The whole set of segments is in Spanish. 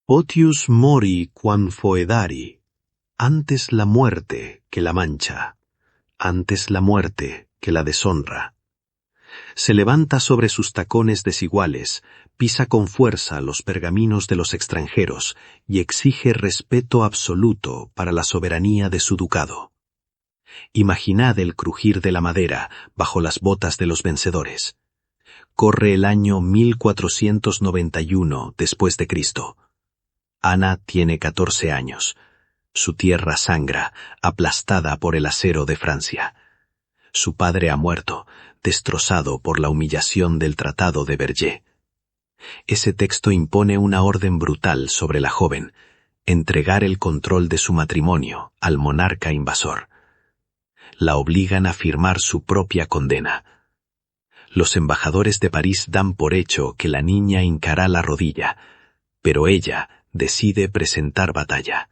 Potius mori quam foedari, antes la muerte que la mancha, antes la muerte que la deshonra. Se levanta sobre sus tacones desiguales, pisa con fuerza los pergaminos de los extranjeros y exige respeto absoluto para la soberanía de su ducado. Imaginad el crujir de la madera bajo las botas de los vencedores. Corre el año 1491 después de Cristo. Ana tiene 14 años. Su tierra sangra, aplastada por el acero de Francia. Su padre ha muerto, destrozado por la humillación del Tratado de Vergés. Ese texto impone una orden brutal sobre la joven: entregar el control de su matrimonio al monarca invasor. La obligan a firmar su propia condena. Los embajadores de París dan por hecho que la niña hincará la rodilla, pero ella decide presentar batalla.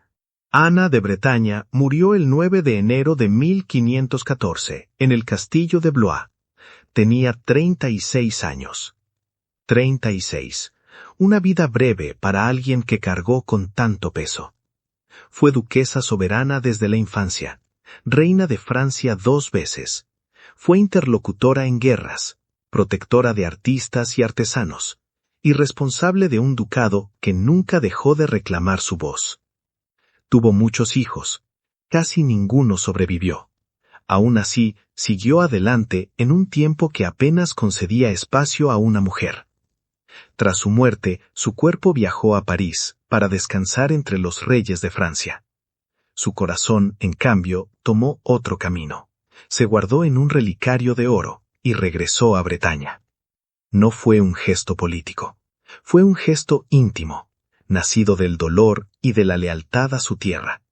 Ana de Bretaña murió el 9 de enero de 1514 en el castillo de Blois. Tenía 36 años. 36. Una vida breve para alguien que cargó con tanto peso. Fue duquesa soberana desde la infancia, reina de Francia 2 veces. Fue interlocutora en guerras, protectora de artistas y artesanos, y responsable de un ducado que nunca dejó de reclamar su voz. Tuvo muchos hijos, casi ninguno sobrevivió. Aún así, siguió adelante en un tiempo que apenas concedía espacio a una mujer. Tras su muerte, su cuerpo viajó a París para descansar entre los reyes de Francia. Su corazón, en cambio, tomó otro camino. Se guardó en un relicario de oro y regresó a Bretaña. No fue un gesto político, fue un gesto íntimo, nacido del dolor y de la lealtad a su tierra.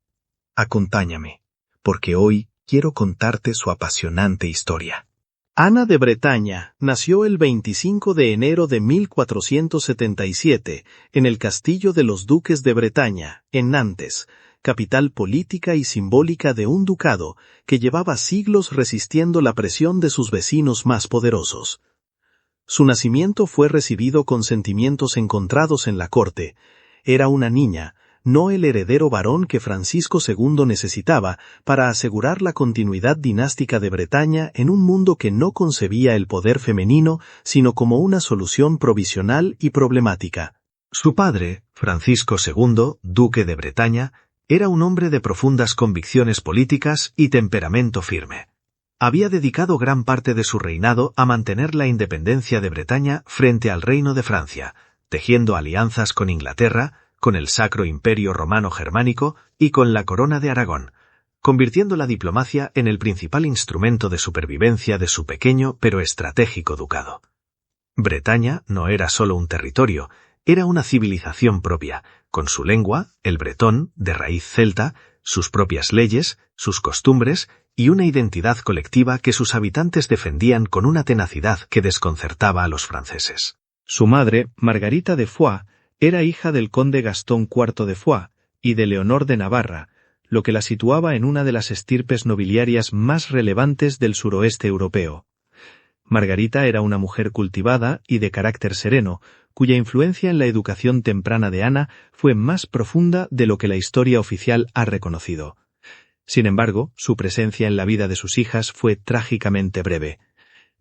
Acompáñame, porque hoy quiero contarte su apasionante historia. Ana de Bretaña nació el 25 de enero de 1477 en el castillo de los duques de Bretaña, en Nantes, capital política y simbólica de un ducado que llevaba siglos resistiendo la presión de sus vecinos más poderosos. Su nacimiento fue recibido con sentimientos encontrados en la corte. Era una niña, no el heredero varón que Francisco II necesitaba para asegurar la continuidad dinástica de Bretaña en un mundo que no concebía el poder femenino sino como una solución provisional y problemática. Su padre, Francisco II, duque de Bretaña, era un hombre de profundas convicciones políticas y temperamento firme. Había dedicado gran parte de su reinado a mantener la independencia de Bretaña frente al reino de Francia, tejiendo alianzas con Inglaterra, con el Sacro Imperio Romano Germánico y con la Corona de Aragón, convirtiendo la diplomacia en el principal instrumento de supervivencia de su pequeño pero estratégico ducado. Bretaña no era solo un territorio, era una civilización propia, con su lengua, el bretón, de raíz celta, sus propias leyes, sus costumbres y una identidad colectiva que sus habitantes defendían con una tenacidad que desconcertaba a los franceses. Su madre, Margarita de Foix, era hija del conde Gastón IV de Foix y de Leonor de Navarra, lo que la situaba en una de las estirpes nobiliarias más relevantes del suroeste europeo. Margarita era una mujer cultivada y de carácter sereno, cuya influencia en la educación temprana de Ana fue más profunda de lo que la historia oficial ha reconocido. Sin embargo, su presencia en la vida de sus hijas fue trágicamente breve.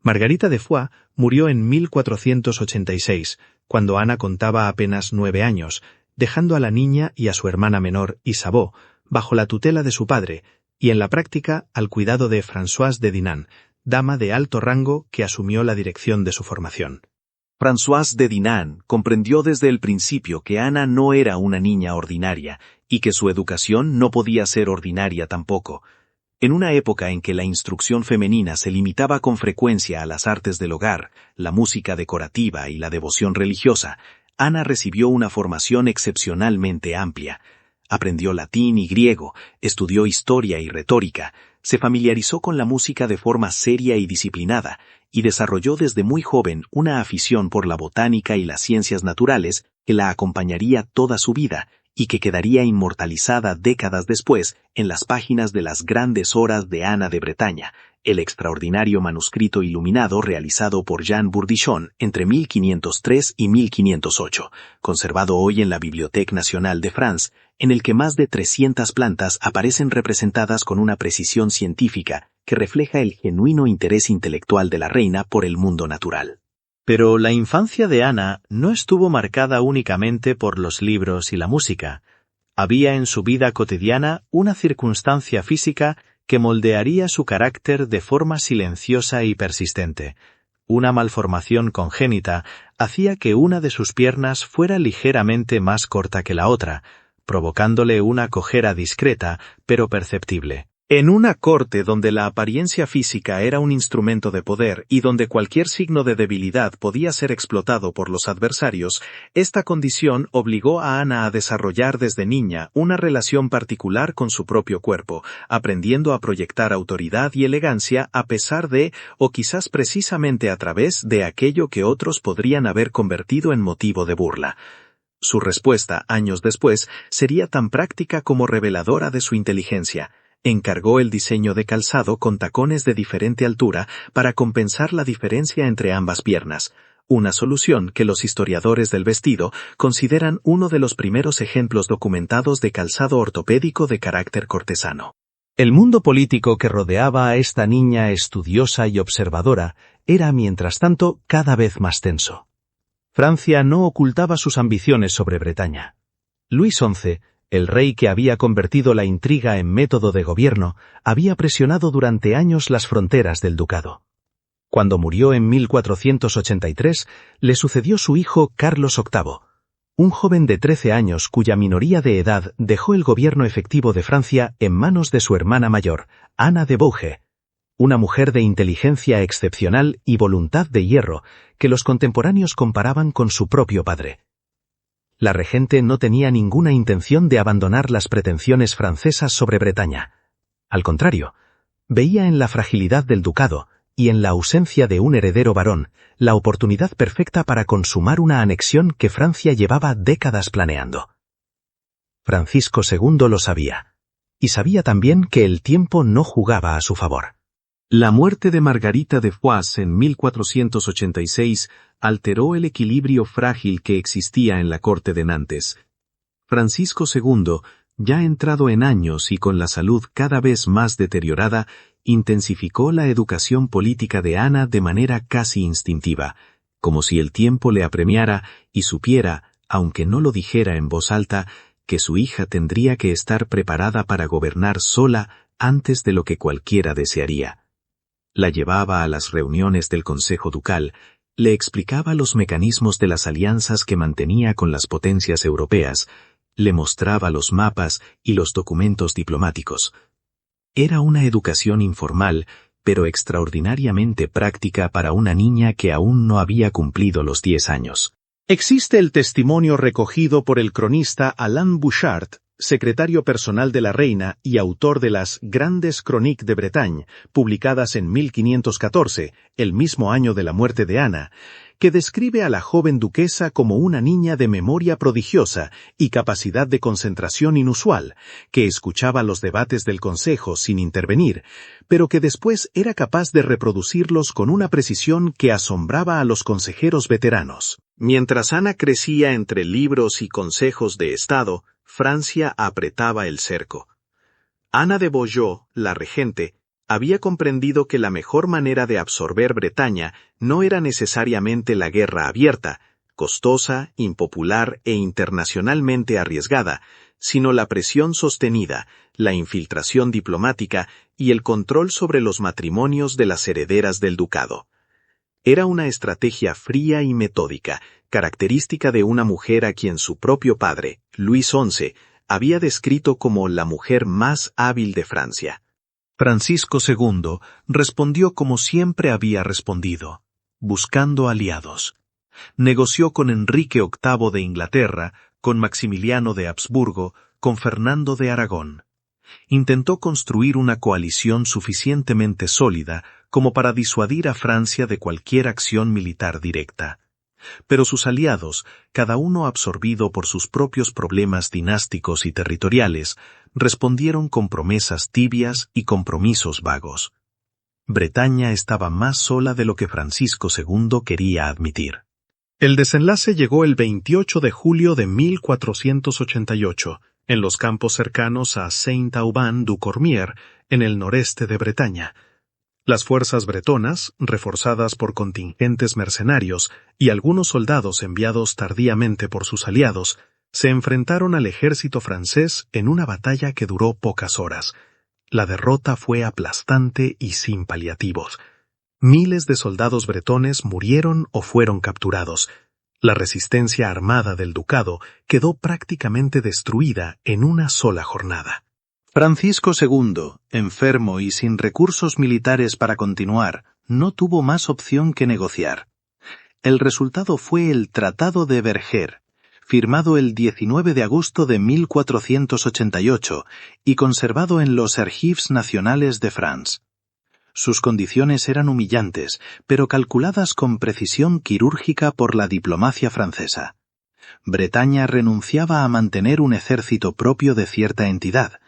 Margarita de Foix murió en 1486, cuando Ana contaba apenas 9 años, dejando a la niña y a su hermana menor, Isabeau, bajo la tutela de su padre, y en la práctica al cuidado de Françoise de Dinan, dama de alto rango que asumió la dirección de su formación. Françoise de Dinan comprendió desde el principio que Ana no era una niña ordinaria y que su educación no podía ser ordinaria tampoco. En una época en que la instrucción femenina se limitaba con frecuencia a las artes del hogar, la música decorativa y la devoción religiosa, Ana recibió una formación excepcionalmente amplia. Aprendió latín y griego, estudió historia y retórica, se familiarizó con la música de forma seria y disciplinada, y desarrolló desde muy joven una afición por la botánica y las ciencias naturales que la acompañaría toda su vida y que quedaría inmortalizada décadas después en las páginas de las grandes horas de Ana de Bretaña, el extraordinario manuscrito iluminado realizado por Jean Bourdichon entre 1503 y 1508, conservado hoy en la Bibliothèque Nationale de France, en el que más de 300 plantas aparecen representadas con una precisión científica que refleja el genuino interés intelectual de la reina por el mundo natural. Pero la infancia de Ana no estuvo marcada únicamente por los libros y la música. Había en su vida cotidiana una circunstancia física que moldearía su carácter de forma silenciosa y persistente. Una malformación congénita hacía que una de sus piernas fuera ligeramente más corta que la otra, provocándole una cojera discreta pero perceptible. En una corte donde la apariencia física era un instrumento de poder y donde cualquier signo de debilidad podía ser explotado por los adversarios, esta condición obligó a Ana a desarrollar desde niña una relación particular con su propio cuerpo, aprendiendo a proyectar autoridad y elegancia a pesar de, o quizás precisamente a través de aquello que otros podrían haber convertido en motivo de burla. Su respuesta, años después, sería tan práctica como reveladora de su inteligencia. Encargó el diseño de calzado con tacones de diferente altura para compensar la diferencia entre ambas piernas, una solución que los historiadores del vestido consideran uno de los primeros ejemplos documentados de calzado ortopédico de carácter cortesano. El mundo político que rodeaba a esta niña estudiosa y observadora era, mientras tanto, cada vez más tenso. Francia no ocultaba sus ambiciones sobre Bretaña. Luis XI, el rey que había convertido la intriga en método de gobierno, había presionado durante años las fronteras del ducado. Cuando murió en 1483, le sucedió su hijo Carlos VIII, un joven de 13 años cuya minoría de edad dejó el gobierno efectivo de Francia en manos de su hermana mayor, Ana de Bouge, una mujer de inteligencia excepcional y voluntad de hierro que los contemporáneos comparaban con su propio padre. La regente no tenía ninguna intención de abandonar las pretensiones francesas sobre Bretaña. Al contrario, veía en la fragilidad del ducado y en la ausencia de un heredero varón la oportunidad perfecta para consumar una anexión que Francia llevaba décadas planeando. Francisco II lo sabía, y sabía también que el tiempo no jugaba a su favor. La muerte de Margarita de Foix en 1486 alteró el equilibrio frágil que existía en la corte de Nantes. Francisco II, ya entrado en años y con la salud cada vez más deteriorada, intensificó la educación política de Ana de manera casi instintiva, como si el tiempo le apremiara y supiera, aunque no lo dijera en voz alta, que su hija tendría que estar preparada para gobernar sola antes de lo que cualquiera desearía. La llevaba a las reuniones del Consejo Ducal, le explicaba los mecanismos de las alianzas que mantenía con las potencias europeas, le mostraba los mapas y los documentos diplomáticos. Era una educación informal, pero extraordinariamente práctica para una niña que aún no había cumplido los 10 años. Existe el testimonio recogido por el cronista Alain Bouchard, secretario personal de la reina y autor de las Grandes Chroniques de Bretagne, publicadas en 1514, el mismo año de la muerte de Ana, que describe a la joven duquesa como una niña de memoria prodigiosa y capacidad de concentración inusual, que escuchaba los debates del consejo sin intervenir, pero que después era capaz de reproducirlos con una precisión que asombraba a los consejeros veteranos. Mientras Ana crecía entre libros y consejos de Estado, Francia apretaba el cerco. Ana de Beaujeu, la regente, había comprendido que la mejor manera de absorber Bretaña no era necesariamente la guerra abierta, costosa, impopular e internacionalmente arriesgada, sino la presión sostenida, la infiltración diplomática y el control sobre los matrimonios de las herederas del ducado. Era una estrategia fría y metódica, característica de una mujer a quien su propio padre, Luis XI, había descrito como la mujer más hábil de Francia. Francisco II respondió como siempre había respondido, buscando aliados. Negoció con Enrique VIII de Inglaterra, con Maximiliano de Habsburgo, con Fernando de Aragón. Intentó construir una coalición suficientemente sólida como para disuadir a Francia de cualquier acción militar directa. Pero sus aliados, cada uno absorbido por sus propios problemas dinásticos y territoriales, respondieron con promesas tibias y compromisos vagos. Bretaña estaba más sola de lo que Francisco II quería admitir. El desenlace llegó el 28 de julio de 1488, en los campos cercanos a Saint-Aubin-du-Cormier, en el noreste de Bretaña. Las fuerzas bretonas, reforzadas por contingentes mercenarios y algunos soldados enviados tardíamente por sus aliados, se enfrentaron al ejército francés en una batalla que duró pocas horas. La derrota fue aplastante y sin paliativos. Miles de soldados bretones murieron o fueron capturados. La resistencia armada del ducado quedó prácticamente destruida en una sola jornada. Francisco II, enfermo y sin recursos militares para continuar, no tuvo más opción que negociar. El resultado fue el Tratado de Vergères, firmado el 19 de agosto de 1488 y conservado en los Archives Nationales de France. Sus condiciones eran humillantes, pero calculadas con precisión quirúrgica por la diplomacia francesa. Bretaña renunciaba a mantener un ejército propio de cierta entidad,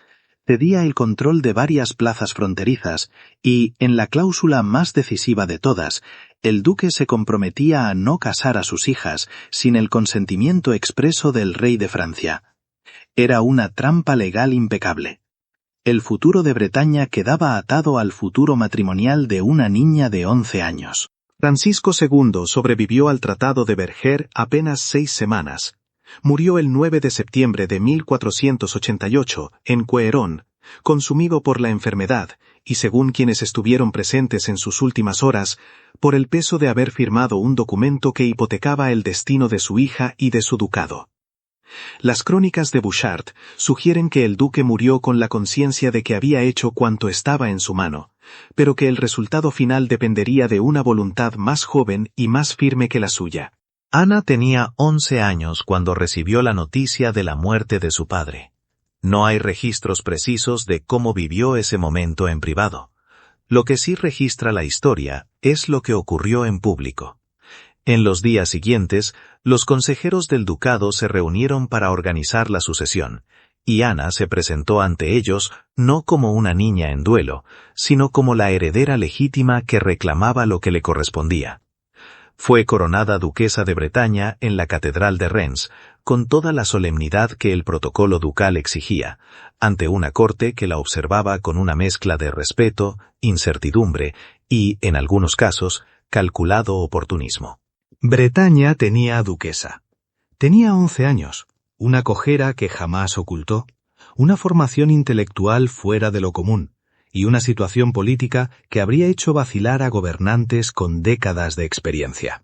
cedía el control de varias plazas fronterizas y, en la cláusula más decisiva de todas, el duque se comprometía a no casar a sus hijas sin el consentimiento expreso del rey de Francia. Era una trampa legal impecable. El futuro de Bretaña quedaba atado al futuro matrimonial de una niña de 11 años. Francisco II sobrevivió al Tratado de Vergères apenas 6 semanas. Murió el 9 de septiembre de 1488 en Couëron, consumido por la enfermedad y, según quienes estuvieron presentes en sus últimas horas, por el peso de haber firmado un documento que hipotecaba el destino de su hija y de su ducado. Las crónicas de Bouchard sugieren que el duque murió con la conciencia de que había hecho cuanto estaba en su mano, pero que el resultado final dependería de una voluntad más joven y más firme que la suya. Ana tenía 11 años cuando recibió la noticia de la muerte de su padre. No hay registros precisos de cómo vivió ese momento en privado. Lo que sí registra la historia es lo que ocurrió en público. En los días siguientes, los consejeros del ducado se reunieron para organizar la sucesión, y Ana se presentó ante ellos no como una niña en duelo, sino como la heredera legítima que reclamaba lo que le correspondía. Fue coronada duquesa de Bretaña en la Catedral de Reims, con toda la solemnidad que el protocolo ducal exigía, ante una corte que la observaba con una mezcla de respeto, incertidumbre y, en algunos casos, calculado oportunismo. Bretaña tenía duquesa. Tenía 11 años, una cojera que jamás ocultó, una formación intelectual fuera de lo común, y una situación política que habría hecho vacilar a gobernantes con décadas de experiencia.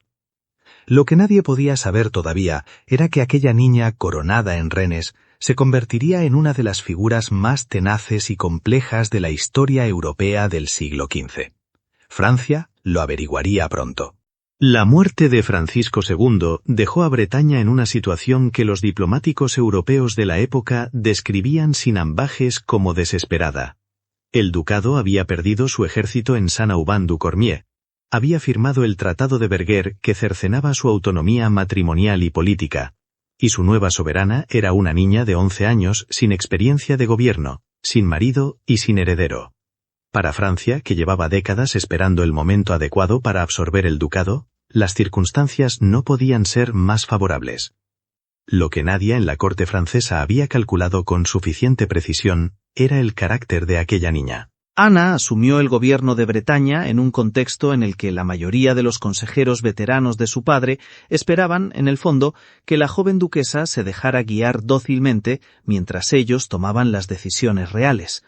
Lo que nadie podía saber todavía era que aquella niña coronada en Rennes se convertiría en una de las figuras más tenaces y complejas de la historia europea del siglo XV. Francia lo averiguaría pronto. La muerte de Francisco II dejó a Bretaña en una situación que los diplomáticos europeos de la época describían sin ambajes como desesperada. El ducado había perdido su ejército en Saint-Aubin-du-Cormier. Había firmado el Tratado de Vergères que cercenaba su autonomía matrimonial y política, y su nueva soberana era una niña de 11 años sin experiencia de gobierno, sin marido y sin heredero. Para Francia, que llevaba décadas esperando el momento adecuado para absorber el ducado, las circunstancias no podían ser más favorables. Lo que nadie en la corte francesa había calculado con suficiente precisión era el carácter de aquella niña. Ana asumió el gobierno de Bretaña en un contexto en el que la mayoría de los consejeros veteranos de su padre esperaban, en el fondo, que la joven duquesa se dejara guiar dócilmente mientras ellos tomaban las decisiones reales.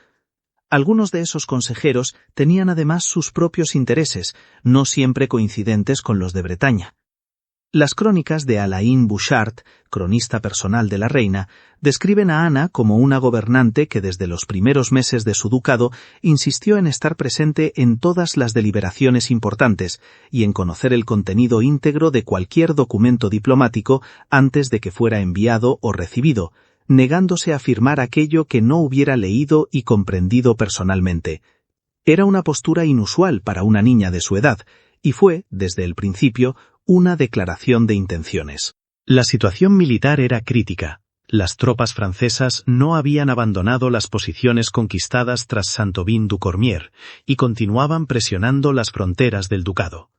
Algunos de esos consejeros tenían además sus propios intereses, no siempre coincidentes con los de Bretaña. Las crónicas de Alain Bouchard, cronista personal de la reina, describen a Ana como una gobernante que desde los primeros meses de su ducado insistió en estar presente en todas las deliberaciones importantes y en conocer el contenido íntegro de cualquier documento diplomático antes de que fuera enviado o recibido, negándose a firmar aquello que no hubiera leído y comprendido personalmente. Era una postura inusual para una niña de su edad, y fue, desde el principio, una declaración de intenciones. La situación militar era crítica. Las tropas francesas no habían abandonado las posiciones conquistadas tras Saint-Aubin-du-Cormier y continuaban presionando las fronteras del ducado.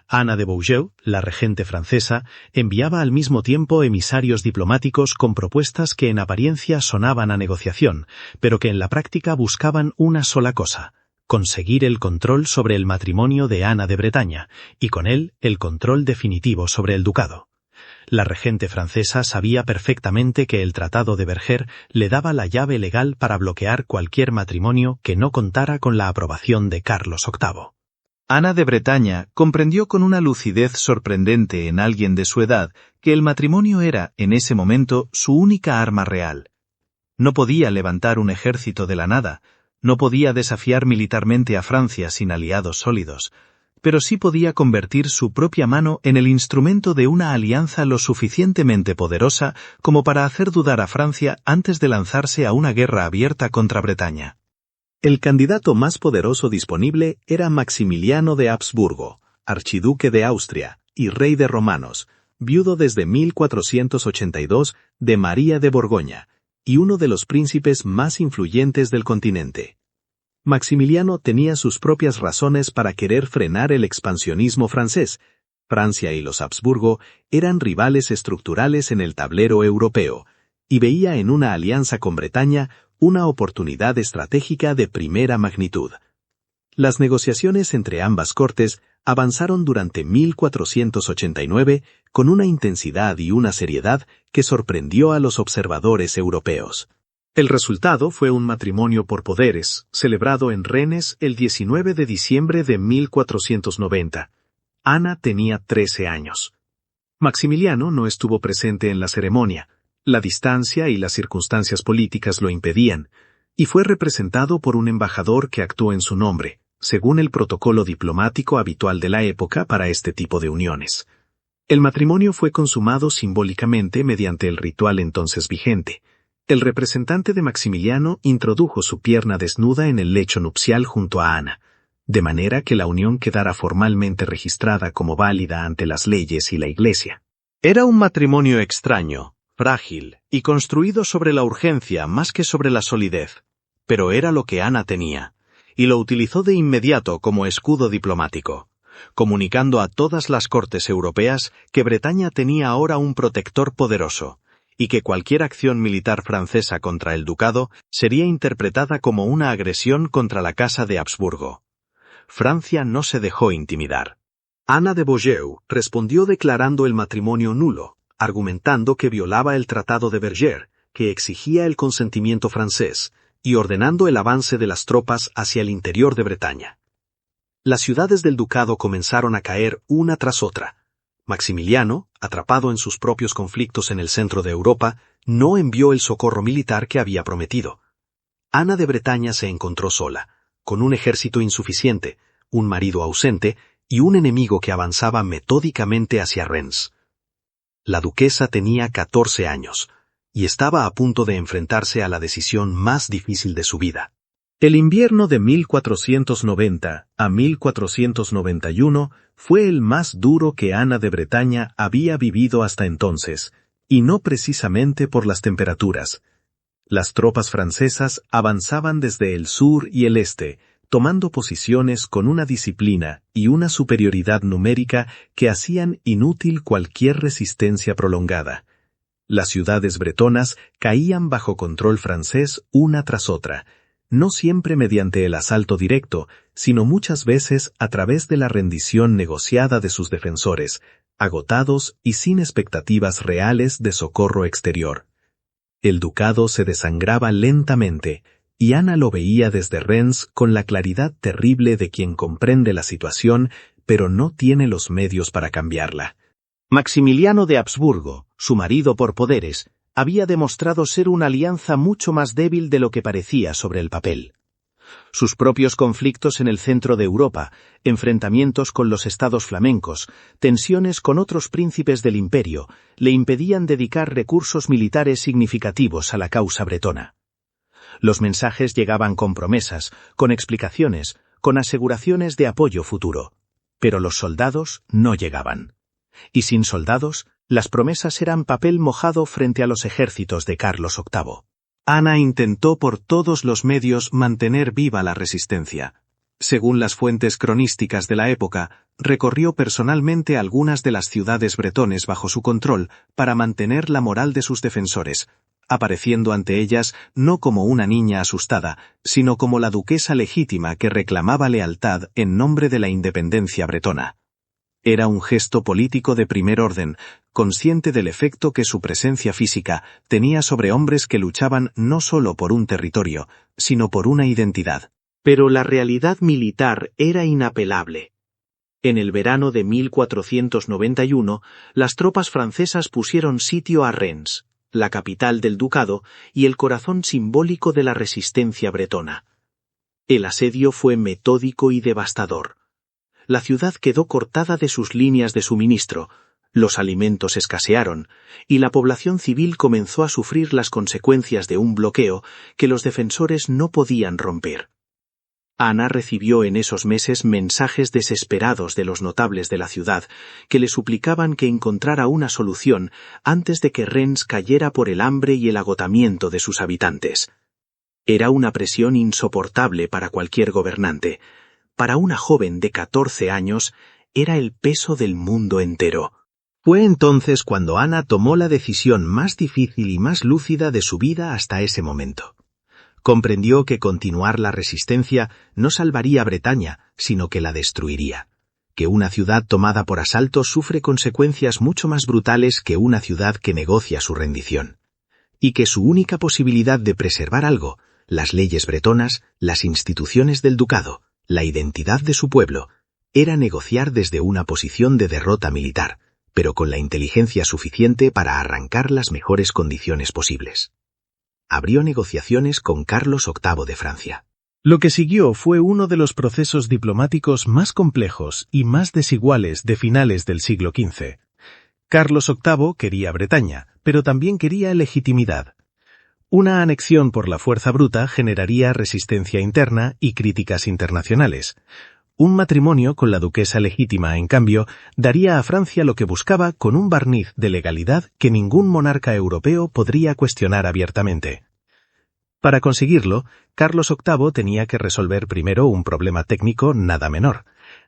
Ana de Beaujeu, la regente francesa, enviaba al mismo tiempo emisarios diplomáticos con propuestas que en apariencia sonaban a negociación, pero que en la práctica buscaban una sola cosa: conseguir el control sobre el matrimonio de Ana de Bretaña, y con él el control definitivo sobre el ducado. La regente francesa sabía perfectamente que el Tratado de Verger le daba la llave legal para bloquear cualquier matrimonio que no contara con la aprobación de Carlos VIII. Ana de Bretaña comprendió con una lucidez sorprendente en alguien de su edad que el matrimonio era, en ese momento, su única arma real. No podía levantar un ejército de la nada, no podía desafiar militarmente a Francia sin aliados sólidos, pero sí podía convertir su propia mano en el instrumento de una alianza lo suficientemente poderosa como para hacer dudar a Francia antes de lanzarse a una guerra abierta contra Bretaña. El candidato más poderoso disponible era Maximiliano de Habsburgo, archiduque de Austria y rey de romanos, viudo desde 1482 de María de Borgoña, y uno de los príncipes más influyentes del continente. Maximiliano tenía sus propias razones para querer frenar el expansionismo francés. Francia y los Habsburgo eran rivales estructurales en el tablero europeo, y veía en una alianza con Bretaña una oportunidad estratégica de primera magnitud. Las negociaciones entre ambas cortes avanzaron durante 1489 con una intensidad y una seriedad que sorprendió a los observadores europeos. El resultado fue un matrimonio por poderes, celebrado en Rennes el 19 de diciembre de 1490. Ana tenía 13 años. Maximiliano no estuvo presente en la ceremonia. La distancia y las circunstancias políticas lo impedían, y fue representado por un embajador que actuó en su nombre, según el protocolo diplomático habitual de la época para este tipo de uniones. El matrimonio fue consumado simbólicamente mediante el ritual entonces vigente. El representante de Maximiliano introdujo su pierna desnuda en el lecho nupcial junto a Ana, de manera que la unión quedara formalmente registrada como válida ante las leyes y la Iglesia. Era un matrimonio extraño, frágil y construido sobre la urgencia más que sobre la solidez, pero era lo que Ana tenía, y lo utilizó de inmediato como escudo diplomático, comunicando a todas las cortes europeas que Bretaña tenía ahora un protector poderoso, y que cualquier acción militar francesa contra el ducado sería interpretada como una agresión contra la Casa de Habsburgo. Francia no se dejó intimidar. Ana de Beaujeu respondió declarando el matrimonio nulo, argumentando que violaba el Tratado de Verger, que exigía el consentimiento francés, y ordenando el avance de las tropas hacia el interior de Bretaña. Las ciudades del ducado comenzaron a caer una tras otra. Maximiliano, atrapado en sus propios conflictos en el centro de Europa, no envió el socorro militar que había prometido. Ana de Bretaña se encontró sola, con un ejército insuficiente, un marido ausente y un enemigo que avanzaba metódicamente hacia Rennes. La duquesa tenía 14 años, y estaba a punto de enfrentarse a la decisión más difícil de su vida. El invierno de 1490 a 1491 fue el más duro que Ana de Bretaña había vivido hasta entonces, y no precisamente por las temperaturas. Las tropas francesas avanzaban desde el sur y el este, tomando posiciones con una disciplina y una superioridad numérica que hacían inútil cualquier resistencia prolongada. Las ciudades bretonas caían bajo control francés una tras otra, no siempre mediante el asalto directo, sino muchas veces a través de la rendición negociada de sus defensores, agotados y sin expectativas reales de socorro exterior. El ducado se desangraba lentamente, y Ana lo veía desde Rennes con la claridad terrible de quien comprende la situación, pero no tiene los medios para cambiarla. Maximiliano de Habsburgo, su marido por poderes, había demostrado ser una alianza mucho más débil de lo que parecía sobre el papel. Sus propios conflictos en el centro de Europa, enfrentamientos con los estados flamencos, tensiones con otros príncipes del imperio, le impedían dedicar recursos militares significativos a la causa bretona. Los mensajes llegaban con promesas, con explicaciones, con aseguraciones de apoyo futuro, pero los soldados no llegaban. Y sin soldados, Las promesas eran papel mojado frente a los ejércitos de Carlos VIII. Ana intentó por todos los medios mantener viva la resistencia. Según las fuentes cronísticas de la época, recorrió personalmente algunas de las ciudades bretones bajo su control para mantener la moral de sus defensores, apareciendo ante ellas no como una niña asustada, sino como la duquesa legítima que reclamaba lealtad en nombre de la independencia bretona. Era un gesto político de primer orden, consciente del efecto que su presencia física tenía sobre hombres que luchaban no solo por un territorio, sino por una identidad. Pero la realidad militar era inapelable. En el verano de 1491, las tropas francesas pusieron sitio a Rennes, la capital del ducado y el corazón simbólico de la resistencia bretona. El asedio fue metódico y devastador. La ciudad quedó cortada de sus líneas de suministro, los alimentos escasearon, y la población civil comenzó a sufrir las consecuencias de un bloqueo que los defensores no podían romper. Ana recibió en esos meses mensajes desesperados de los notables de la ciudad que le suplicaban que encontrara una solución antes de que Rennes cayera por el hambre y el agotamiento de sus habitantes. Era una presión insoportable para cualquier gobernante. Para una joven de 14 años, era el peso del mundo entero. Fue entonces cuando Ana tomó la decisión más difícil y más lúcida de su vida hasta ese momento. Comprendió que continuar la resistencia no salvaría a Bretaña, sino que la destruiría. Que una ciudad tomada por asalto sufre consecuencias mucho más brutales que una ciudad que negocia su rendición. Y que su única posibilidad de preservar algo, las leyes bretonas, las instituciones del ducado, la identidad de su pueblo, era negociar desde una posición de derrota militar, pero con la inteligencia suficiente para arrancar las mejores condiciones posibles. Abrió negociaciones con Carlos VIII de Francia. Lo que siguió fue uno de los procesos diplomáticos más complejos y más desiguales de finales del siglo XV. Carlos VIII quería Bretaña, pero también quería legitimidad. Una anexión por la fuerza bruta generaría resistencia interna y críticas internacionales. Un matrimonio con la duquesa legítima, en cambio, daría a Francia lo que buscaba con un barniz de legalidad que ningún monarca europeo podría cuestionar abiertamente. Para conseguirlo, Carlos VIII tenía que resolver primero un problema técnico nada menor.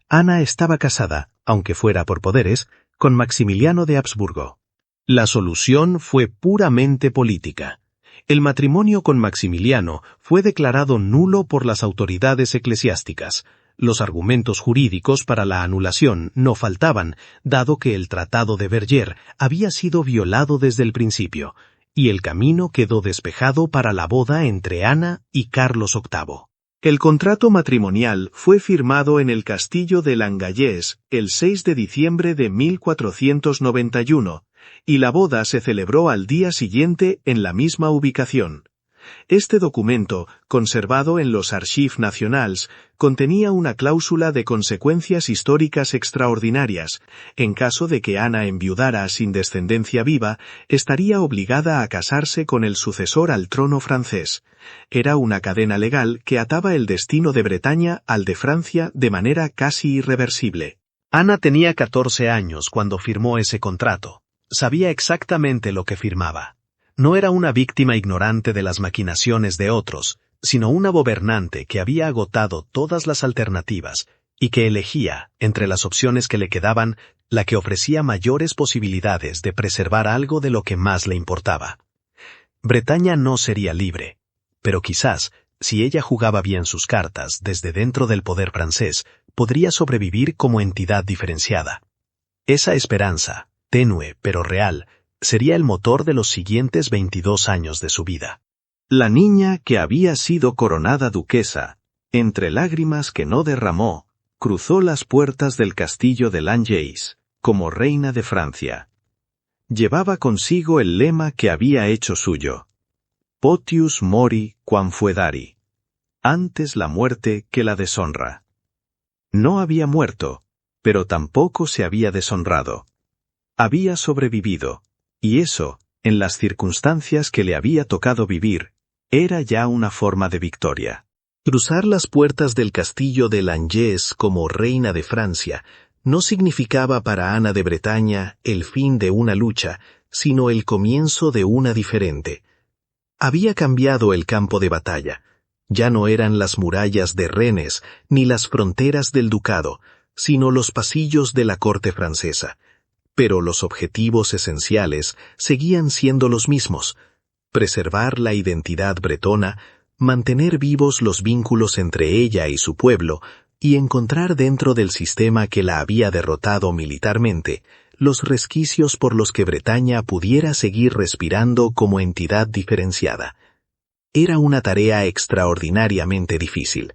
Ana estaba casada, aunque fuera por poderes, con Maximiliano de Habsburgo. La solución fue puramente política. El matrimonio con Maximiliano fue declarado nulo por las autoridades eclesiásticas. Los argumentos jurídicos para la anulación no faltaban, dado que el Tratado de Verrières había sido violado desde el principio, y el camino quedó despejado para la boda entre Ana y Carlos VIII. El contrato matrimonial fue firmado en el castillo de Langallés el 6 de diciembre de 1491, y la boda se celebró al día siguiente en la misma ubicación. Este documento, conservado en los Archives Nationals, contenía una cláusula de consecuencias históricas extraordinarias. En caso de que Ana enviudara sin descendencia viva, estaría obligada a casarse con el sucesor al trono francés. Era una cadena legal que ataba el destino de Bretaña al de Francia de manera casi irreversible. Ana tenía 14 años cuando firmó ese contrato. Sabía exactamente lo que firmaba. No era una víctima ignorante de las maquinaciones de otros, sino una gobernante que había agotado todas las alternativas y que elegía, entre las opciones que le quedaban, la que ofrecía mayores posibilidades de preservar algo de lo que más le importaba. Bretaña no sería libre, pero quizás, si ella jugaba bien sus cartas desde dentro del poder francés, podría sobrevivir como entidad diferenciada. Esa esperanza, tenue pero real, sería el motor de los siguientes 22 años de su vida. La niña que había sido coronada duquesa, entre lágrimas que no derramó, cruzó las puertas del castillo de Langallés, como reina de Francia. Llevaba consigo el lema que había hecho suyo: Potius mori quam fuedari. Antes la muerte que la deshonra. No había muerto, pero tampoco se había deshonrado. Había sobrevivido. Y eso, en las circunstancias que le había tocado vivir, era ya una forma de victoria. Cruzar las puertas del castillo de Langallés como reina de Francia no significaba para Ana de Bretaña el fin de una lucha, sino el comienzo de una diferente. Había cambiado el campo de batalla. Ya no eran las murallas de Rennes ni las fronteras del ducado, sino los pasillos de la corte francesa. Pero los objetivos esenciales seguían siendo los mismos: preservar la identidad bretona, mantener vivos los vínculos entre ella y su pueblo, y encontrar dentro del sistema que la había derrotado militarmente los resquicios por los que Bretaña pudiera seguir respirando como entidad diferenciada. Era una tarea extraordinariamente difícil,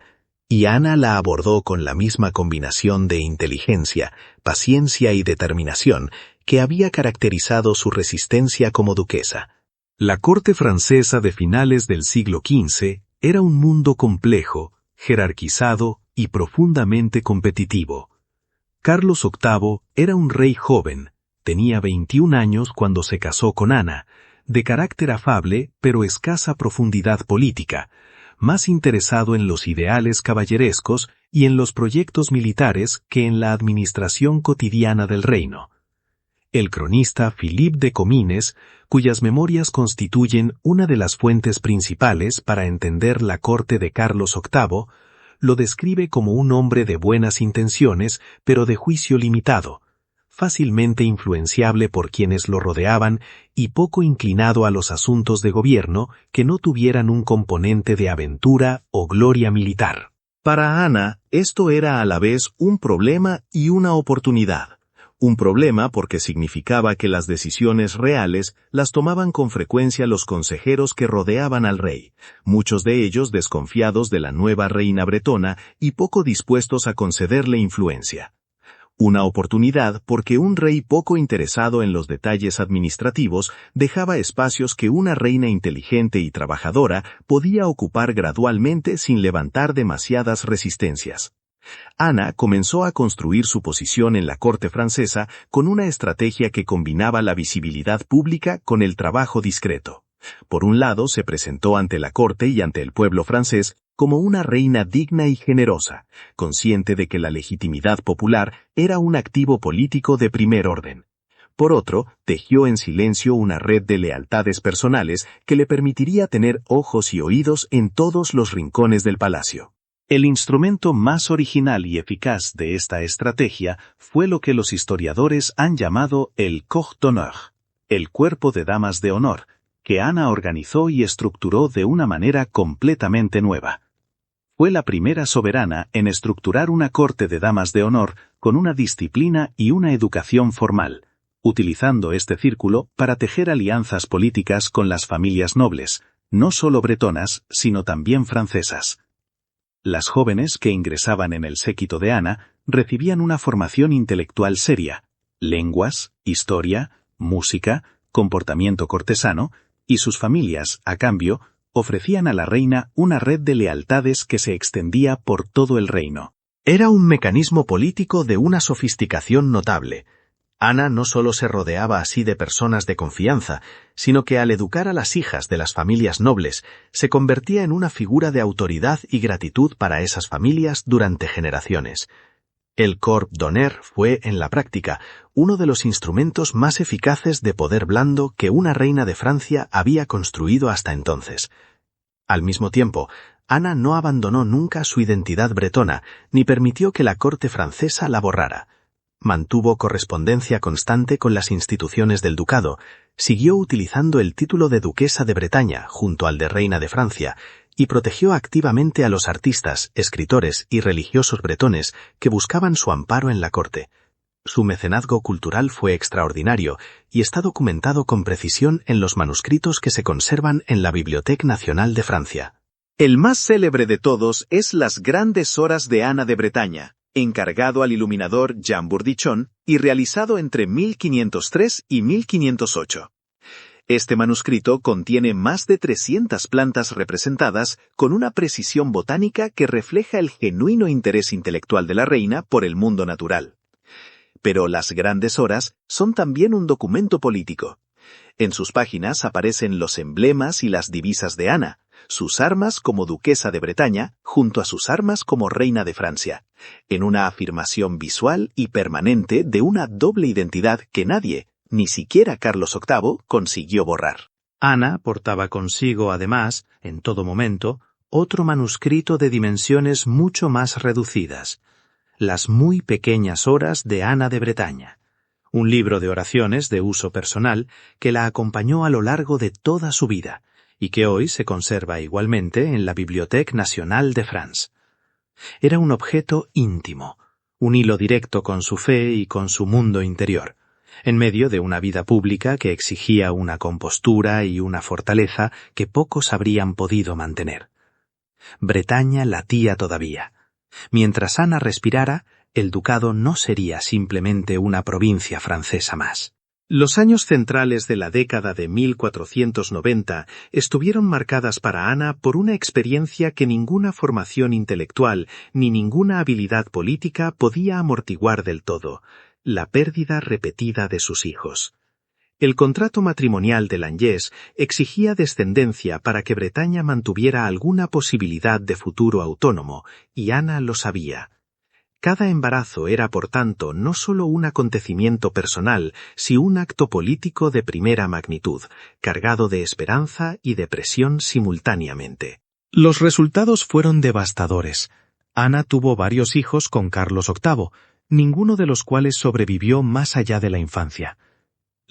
y Ana la abordó con la misma combinación de inteligencia, paciencia y determinación que había caracterizado su resistencia como duquesa. La corte francesa de finales del siglo XV era un mundo complejo, jerarquizado y profundamente competitivo. Carlos VIII era un rey joven, tenía 21 años cuando se casó con Ana, de carácter afable pero escasa profundidad política, más interesado en los ideales caballerescos y en los proyectos militares que en la administración cotidiana del reino. El cronista Philippe de Comines, cuyas memorias constituyen una de las fuentes principales para entender la corte de Carlos VIII, lo describe como un hombre de buenas intenciones, pero de juicio limitado, fácilmente influenciable por quienes lo rodeaban y poco inclinado a los asuntos de gobierno que no tuvieran un componente de aventura o gloria militar. Para Ana, esto era a la vez un problema y una oportunidad. Un problema porque significaba que las decisiones reales las tomaban con frecuencia los consejeros que rodeaban al rey, muchos de ellos desconfiados de la nueva reina bretona y poco dispuestos a concederle influencia. Una oportunidad porque un rey poco interesado en los detalles administrativos dejaba espacios que una reina inteligente y trabajadora podía ocupar gradualmente sin levantar demasiadas resistencias. Ana comenzó a construir su posición en la corte francesa con una estrategia que combinaba la visibilidad pública con el trabajo discreto. Por un lado, se presentó ante la corte y ante el pueblo francés como una reina digna y generosa, consciente de que la legitimidad popular era un activo político de primer orden. Por otro, tejió en silencio una red de lealtades personales que le permitiría tener ojos y oídos en todos los rincones del palacio. El instrumento más original y eficaz de esta estrategia fue lo que los historiadores han llamado el corps d'honneur, el cuerpo de damas de honor, que Ana organizó y estructuró de una manera completamente nueva. Fue la primera soberana en estructurar una corte de damas de honor con una disciplina y una educación formal, utilizando este círculo para tejer alianzas políticas con las familias nobles, no solo bretonas, sino también francesas. Las jóvenes que ingresaban en el séquito de Ana recibían una formación intelectual seria, lenguas, historia, música, comportamiento cortesano, y sus familias, a cambio, ofrecían a la reina una red de lealtades que se extendía por todo el reino. Era un mecanismo político de una sofisticación notable. Ana no solo se rodeaba así de personas de confianza, sino que al educar a las hijas de las familias nobles, se convertía en una figura de autoridad y gratitud para esas familias durante generaciones. El corps d'honneur fue, en la práctica, uno de los instrumentos más eficaces de poder blando que una reina de Francia había construido hasta entonces. Al mismo tiempo, Ana no abandonó nunca su identidad bretona, ni permitió que la corte francesa la borrara. Mantuvo correspondencia constante con las instituciones del ducado, siguió utilizando el título de duquesa de Bretaña junto al de reina de Francia, y protegió activamente a los artistas, escritores y religiosos bretones que buscaban su amparo en la corte. Su mecenazgo cultural fue extraordinario y está documentado con precisión en los manuscritos que se conservan en la Biblioteca Nacional de Francia. El más célebre de todos es Las Grandes Horas de Ana de Bretaña, encargado al iluminador Jean Bourdichon y realizado entre 1503 y 1508. Este manuscrito contiene más de 300 plantas representadas con una precisión botánica que refleja el genuino interés intelectual de la reina por el mundo natural. Pero Las Grandes Horas son también un documento político. En sus páginas aparecen los emblemas y las divisas de Ana, sus armas como duquesa de Bretaña junto a sus armas como reina de Francia, en una afirmación visual y permanente de una doble identidad que nadie, ni siquiera Carlos VIII, consiguió borrar. Ana portaba consigo, además, en todo momento, otro manuscrito de dimensiones mucho más reducidas, las muy pequeñas horas de Ana de Bretaña, un libro de oraciones de uso personal que la acompañó a lo largo de toda su vida y que hoy se conserva igualmente en la Bibliothèque Nationale de France. Era un objeto íntimo, un hilo directo con su fe y con su mundo interior, en medio de una vida pública que exigía una compostura y una fortaleza que pocos habrían podido mantener. Bretaña latía todavía. Mientras Ana respirara, el ducado no sería simplemente una provincia francesa más. Los años centrales de la década de 1490 estuvieron marcadas para Ana por una experiencia que ninguna formación intelectual ni ninguna habilidad política podía amortiguar del todo: la pérdida repetida de sus hijos. El contrato matrimonial de Langés exigía descendencia para que Bretaña mantuviera alguna posibilidad de futuro autónomo, y Ana lo sabía. Cada embarazo era, por tanto, no solo un acontecimiento personal, sino un acto político de primera magnitud, cargado de esperanza y de presión simultáneamente. Los resultados fueron devastadores. Ana tuvo varios hijos con Carlos VIII, ninguno de los cuales sobrevivió más allá de la infancia.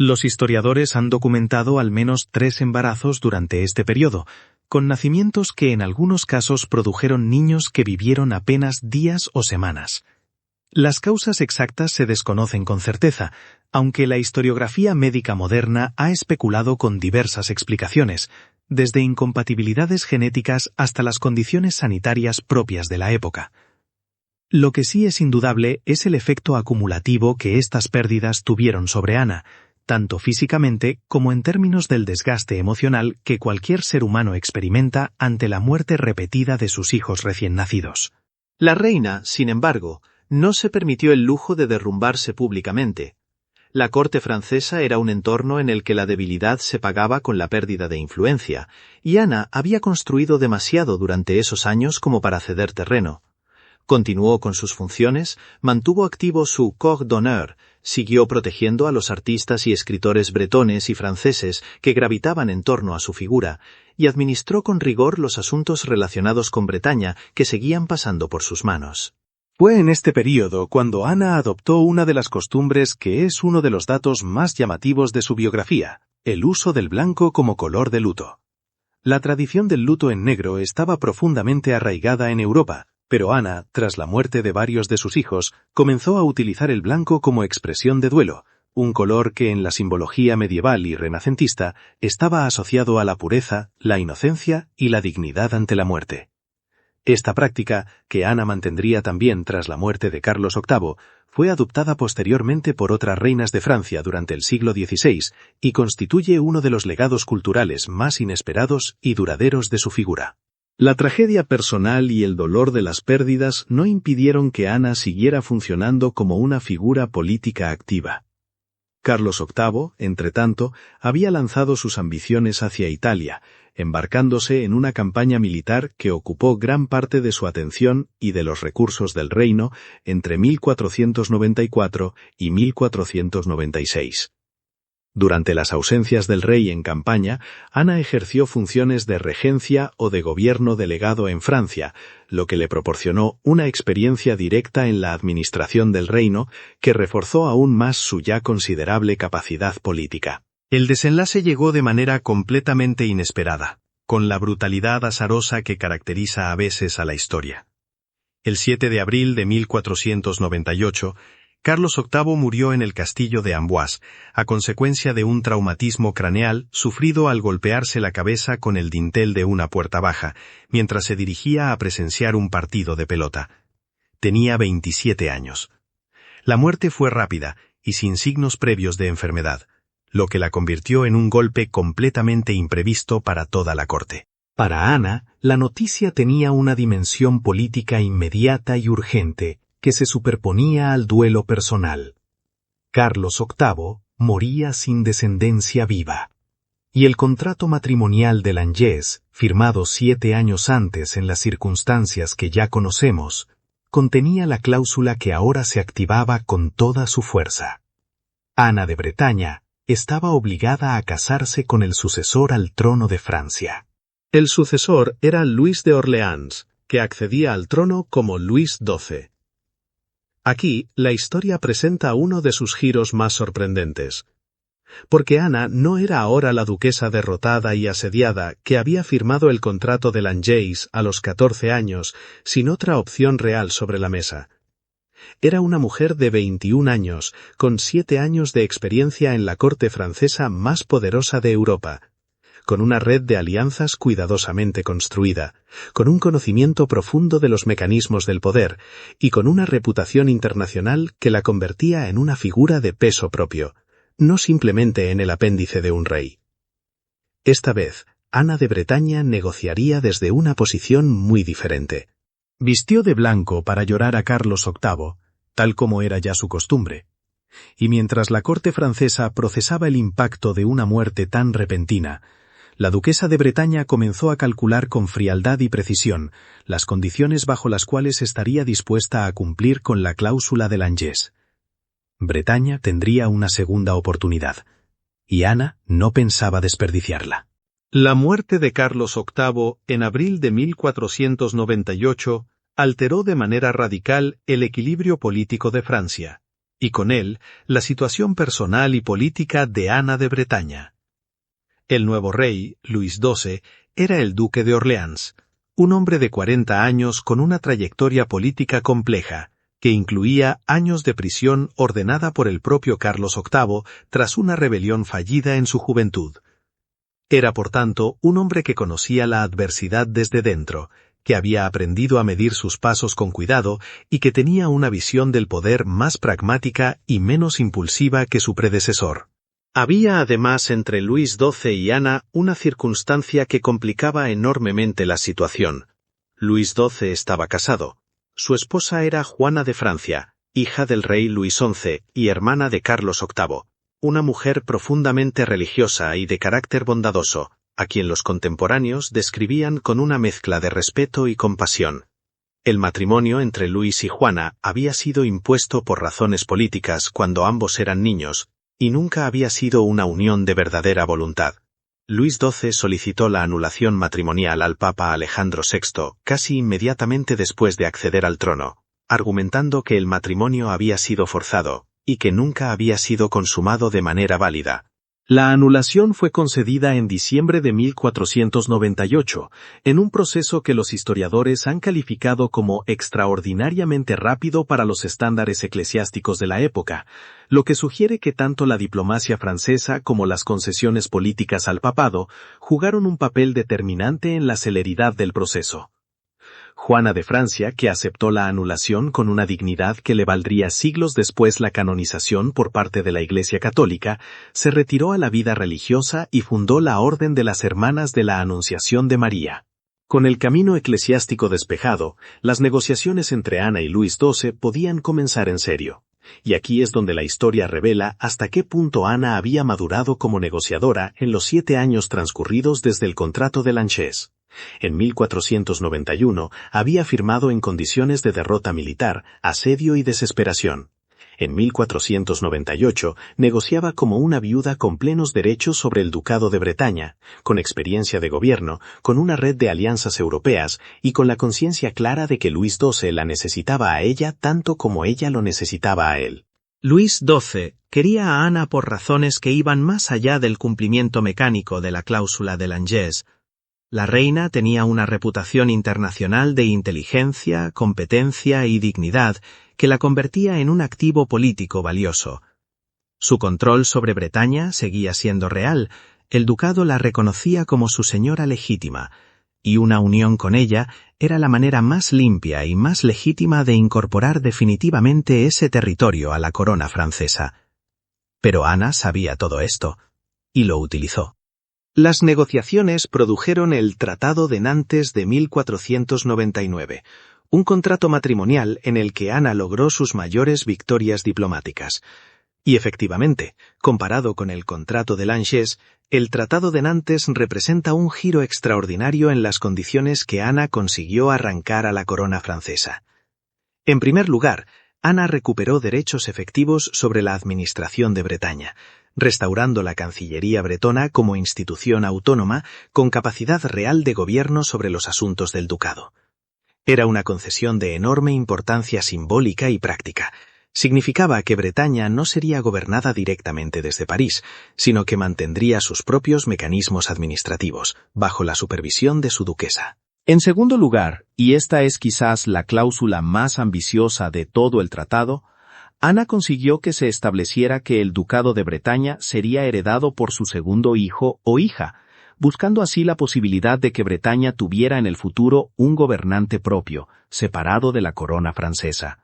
Los historiadores han documentado al menos 3 embarazos durante este periodo, con nacimientos que en algunos casos produjeron niños que vivieron apenas días o semanas. Las causas exactas se desconocen con certeza, aunque la historiografía médica moderna ha especulado con diversas explicaciones, desde incompatibilidades genéticas hasta las condiciones sanitarias propias de la época. Lo que sí es indudable es el efecto acumulativo que estas pérdidas tuvieron sobre Ana, tanto físicamente como en términos del desgaste emocional que cualquier ser humano experimenta ante la muerte repetida de sus hijos recién nacidos. La reina, sin embargo, no se permitió el lujo de derrumbarse públicamente. La corte francesa era un entorno en el que la debilidad se pagaba con la pérdida de influencia, y Ana había construido demasiado durante esos años como para ceder terreno. Continuó con sus funciones, mantuvo activo su corps d'honneur, siguió protegiendo a los artistas y escritores bretones y franceses que gravitaban en torno a su figura, y administró con rigor los asuntos relacionados con Bretaña que seguían pasando por sus manos. Fue en este período cuando Ana adoptó una de las costumbres que es uno de los datos más llamativos de su biografía: el uso del blanco como color de luto. La tradición del luto en negro estaba profundamente arraigada en Europa, pero Ana, tras la muerte de varios de sus hijos, comenzó a utilizar el blanco como expresión de duelo, un color que en la simbología medieval y renacentista estaba asociado a la pureza, la inocencia y la dignidad ante la muerte. Esta práctica, que Ana mantendría también tras la muerte de Carlos VIII, fue adoptada posteriormente por otras reinas de Francia durante el siglo XVI y constituye uno de los legados culturales más inesperados y duraderos de su figura. La tragedia personal y el dolor de las pérdidas no impidieron que Ana siguiera funcionando como una figura política activa. Carlos VIII, entretanto, había lanzado sus ambiciones hacia Italia, embarcándose en una campaña militar que ocupó gran parte de su atención y de los recursos del reino entre 1494 y 1496. Durante las ausencias del rey en campaña, Ana ejerció funciones de regencia o de gobierno delegado en Francia, lo que le proporcionó una experiencia directa en la administración del reino que reforzó aún más su ya considerable capacidad política. El desenlace llegó de manera completamente inesperada, con la brutalidad azarosa que caracteriza a veces a la historia. El 7 de abril de 1498, Carlos VIII murió en el castillo de Amboise, a consecuencia de un traumatismo craneal sufrido al golpearse la cabeza con el dintel de una puerta baja, mientras se dirigía a presenciar un partido de pelota. Tenía 27 años. La muerte fue rápida y sin signos previos de enfermedad, lo que la convirtió en un golpe completamente imprevisto para toda la corte. Para Ana, la noticia tenía una dimensión política inmediata y urgente, que se superponía al duelo personal. Carlos VIII moría sin descendencia viva, y el contrato matrimonial de Langés, firmado 7 años antes en las circunstancias que ya conocemos, contenía la cláusula que ahora se activaba con toda su fuerza. Ana de Bretaña estaba obligada a casarse con el sucesor al trono de Francia. El sucesor era Luis de Orleans, que accedía al trono como Luis XII. Aquí, la historia presenta uno de sus giros más sorprendentes. Porque Ana no era ahora la duquesa derrotada y asediada que había firmado el contrato de Langeais a los 14 años, sin otra opción real sobre la mesa. Era una mujer de 21 años, con 7 años de experiencia en la corte francesa más poderosa de Europa, con una red de alianzas cuidadosamente construida, con un conocimiento profundo de los mecanismos del poder y con una reputación internacional que la convertía en una figura de peso propio, no simplemente en el apéndice de un rey. Esta vez, Ana de Bretaña negociaría desde una posición muy diferente. Vistió de blanco para llorar a Carlos VIII, tal como era ya su costumbre. Y mientras la corte francesa procesaba el impacto de una muerte tan repentina, la duquesa de Bretaña comenzó a calcular con frialdad y precisión las condiciones bajo las cuales estaría dispuesta a cumplir con la cláusula de Langeais. Bretaña tendría una segunda oportunidad, y Ana no pensaba desperdiciarla. La muerte de Carlos VIII en abril de 1498 alteró de manera radical el equilibrio político de Francia, y con él la situación personal y política de Ana de Bretaña. El nuevo rey, Luis XII, era el duque de Orleans, un hombre de 40 años con una trayectoria política compleja, que incluía años de prisión ordenada por el propio Carlos VIII tras una rebelión fallida en su juventud. Era, por tanto, un hombre que conocía la adversidad desde dentro, que había aprendido a medir sus pasos con cuidado y que tenía una visión del poder más pragmática y menos impulsiva que su predecesor. Había además entre Luis XII y Ana una circunstancia que complicaba enormemente la situación. Luis XII estaba casado. Su esposa era Juana de Francia, hija del rey Luis XI y hermana de Carlos VIII, una mujer profundamente religiosa y de carácter bondadoso, a quien los contemporáneos describían con una mezcla de respeto y compasión. El matrimonio entre Luis y Juana había sido impuesto por razones políticas cuando ambos eran niños, y nunca había sido una unión de verdadera voluntad. Luis XII solicitó la anulación matrimonial al Papa Alejandro VI casi inmediatamente después de acceder al trono, argumentando que el matrimonio había sido forzado y que nunca había sido consumado de manera válida. La anulación fue concedida en diciembre de 1498, en un proceso que los historiadores han calificado como extraordinariamente rápido para los estándares eclesiásticos de la época, lo que sugiere que tanto la diplomacia francesa como las concesiones políticas al papado jugaron un papel determinante en la celeridad del proceso. Juana de Francia, que aceptó la anulación con una dignidad que le valdría siglos después la canonización por parte de la Iglesia Católica, se retiró a la vida religiosa y fundó la Orden de las Hermanas de la Anunciación de María. Con el camino eclesiástico despejado, las negociaciones entre Ana y Luis XII podían comenzar en serio. Y aquí es donde la historia revela hasta qué punto Ana había madurado como negociadora en los 7 años transcurridos desde el contrato de Langeais. En 1491 había firmado en condiciones de derrota militar, asedio y desesperación. En 1498 negociaba como una viuda con plenos derechos sobre el Ducado de Bretaña, con experiencia de gobierno, con una red de alianzas europeas y con la conciencia clara de que Luis XII la necesitaba a ella tanto como ella lo necesitaba a él. Luis XII quería a Ana por razones que iban más allá del cumplimiento mecánico de la cláusula de Langeais. La reina tenía una reputación internacional de inteligencia, competencia y dignidad que la convertía en un activo político valioso. Su control sobre Bretaña seguía siendo real, el ducado la reconocía como su señora legítima, y una unión con ella era la manera más limpia y más legítima de incorporar definitivamente ese territorio a la corona francesa. Pero Ana sabía todo esto, y lo utilizó. Las negociaciones produjeron el Tratado de Nantes de 1499, un contrato matrimonial en el que Ana logró sus mayores victorias diplomáticas. Y efectivamente, comparado con el contrato de Langeais, el Tratado de Nantes representa un giro extraordinario en las condiciones que Ana consiguió arrancar a la corona francesa. En primer lugar, Ana recuperó derechos efectivos sobre la administración de Bretaña, restaurando la Cancillería bretona como institución autónoma con capacidad real de gobierno sobre los asuntos del ducado. Era una concesión de enorme importancia simbólica y práctica. Significaba que Bretaña no sería gobernada directamente desde París, sino que mantendría sus propios mecanismos administrativos, bajo la supervisión de su duquesa. En segundo lugar, y esta es quizás la cláusula más ambiciosa de todo el tratado, Ana consiguió que se estableciera que el ducado de Bretaña sería heredado por su segundo hijo o hija, buscando así la posibilidad de que Bretaña tuviera en el futuro un gobernante propio, separado de la corona francesa.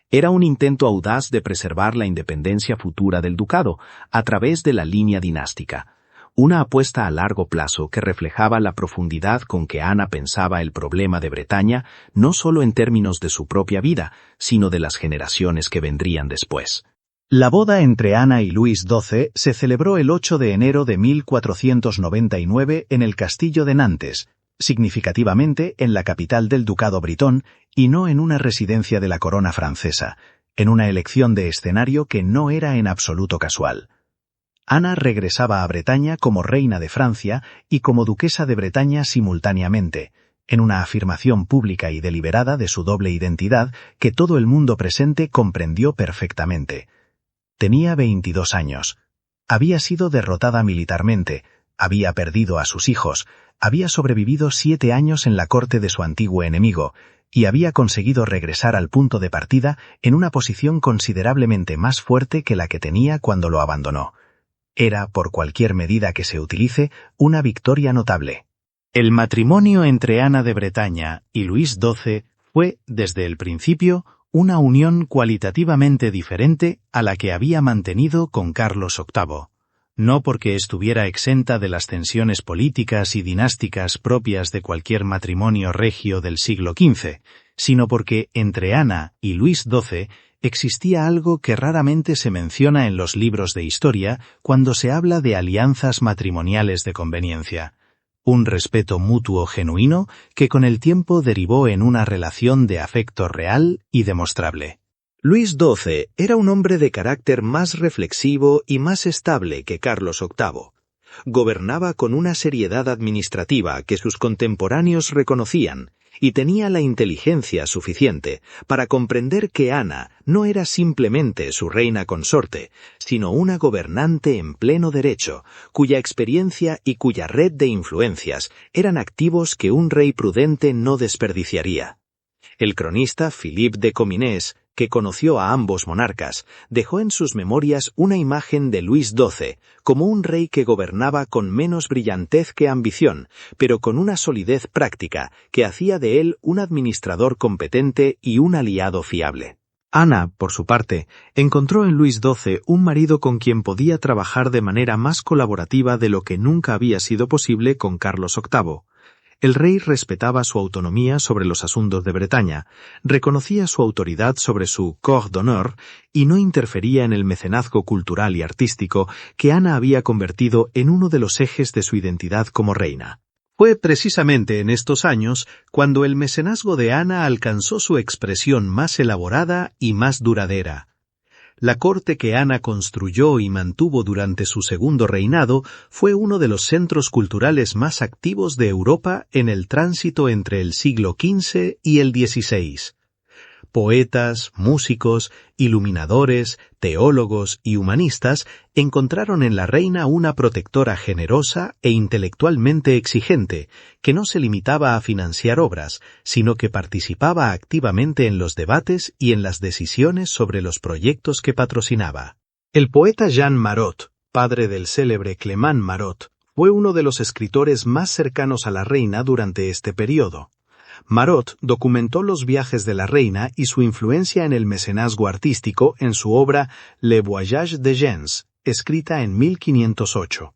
Era un intento audaz de preservar la independencia futura del ducado, a través de la línea dinástica. Una apuesta a largo plazo que reflejaba la profundidad con que Ana pensaba el problema de Bretaña, no solo en términos de su propia vida, sino de las generaciones que vendrían después. La boda entre Ana y Luis XII se celebró el 8 de enero de 1499 en el castillo de Nantes, significativamente en la capital del ducado britón y no en una residencia de la corona francesa, en una elección de escenario que no era en absoluto casual. Ana regresaba a Bretaña como reina de Francia y como duquesa de Bretaña simultáneamente, en una afirmación pública y deliberada de su doble identidad que todo el mundo presente comprendió perfectamente. Tenía 22 años. Había sido derrotada militarmente, había perdido a sus hijos, había sobrevivido 7 años en la corte de su antiguo enemigo, y había conseguido regresar al punto de partida en una posición considerablemente más fuerte que la que tenía cuando lo abandonó. Era, por cualquier medida que se utilice, una victoria notable. El matrimonio entre Ana de Bretaña y Luis XII fue, desde el principio, una unión cualitativamente diferente a la que había mantenido con Carlos VIII. No porque estuviera exenta de las tensiones políticas y dinásticas propias de cualquier matrimonio regio del siglo XV, sino porque entre Ana y Luis XII existía algo que raramente se menciona en los libros de historia cuando se habla de alianzas matrimoniales de conveniencia. Un respeto mutuo genuino que con el tiempo derivó en una relación de afecto real y demostrable. Luis XII era un hombre de carácter más reflexivo y más estable que Carlos VIII. Gobernaba con una seriedad administrativa que sus contemporáneos reconocían, y tenía la inteligencia suficiente para comprender que Ana no era simplemente su reina consorte, sino una gobernante en pleno derecho, cuya experiencia y cuya red de influencias eran activos que un rey prudente no desperdiciaría. El cronista Philippe de Comines, que conoció a ambos monarcas, dejó en sus memorias una imagen de Luis XII como un rey que gobernaba con menos brillantez que ambición, pero con una solidez práctica que hacía de él un administrador competente y un aliado fiable. Ana, por su parte, encontró en Luis XII un marido con quien podía trabajar de manera más colaborativa de lo que nunca había sido posible con Carlos VIII. El rey respetaba su autonomía sobre los asuntos de Bretaña, reconocía su autoridad sobre su corps d'honneur y no interfería en el mecenazgo cultural y artístico que Ana había convertido en uno de los ejes de su identidad como reina. Fue precisamente en estos años cuando el mecenazgo de Ana alcanzó su expresión más elaborada y más duradera. La corte que Ana construyó y mantuvo durante su segundo reinado fue uno de los centros culturales más activos de Europa en el tránsito entre el siglo XV y el XVI. Poetas, músicos, iluminadores, teólogos y humanistas encontraron en la reina una protectora generosa e intelectualmente exigente, que no se limitaba a financiar obras, sino que participaba activamente en los debates y en las decisiones sobre los proyectos que patrocinaba. El poeta Jean Marot, padre del célebre Clément Marot, fue uno de los escritores más cercanos a la reina durante este periodo. Marot documentó los viajes de la reina y su influencia en el mecenazgo artístico en su obra Le Voyage de Gens, escrita en 1508.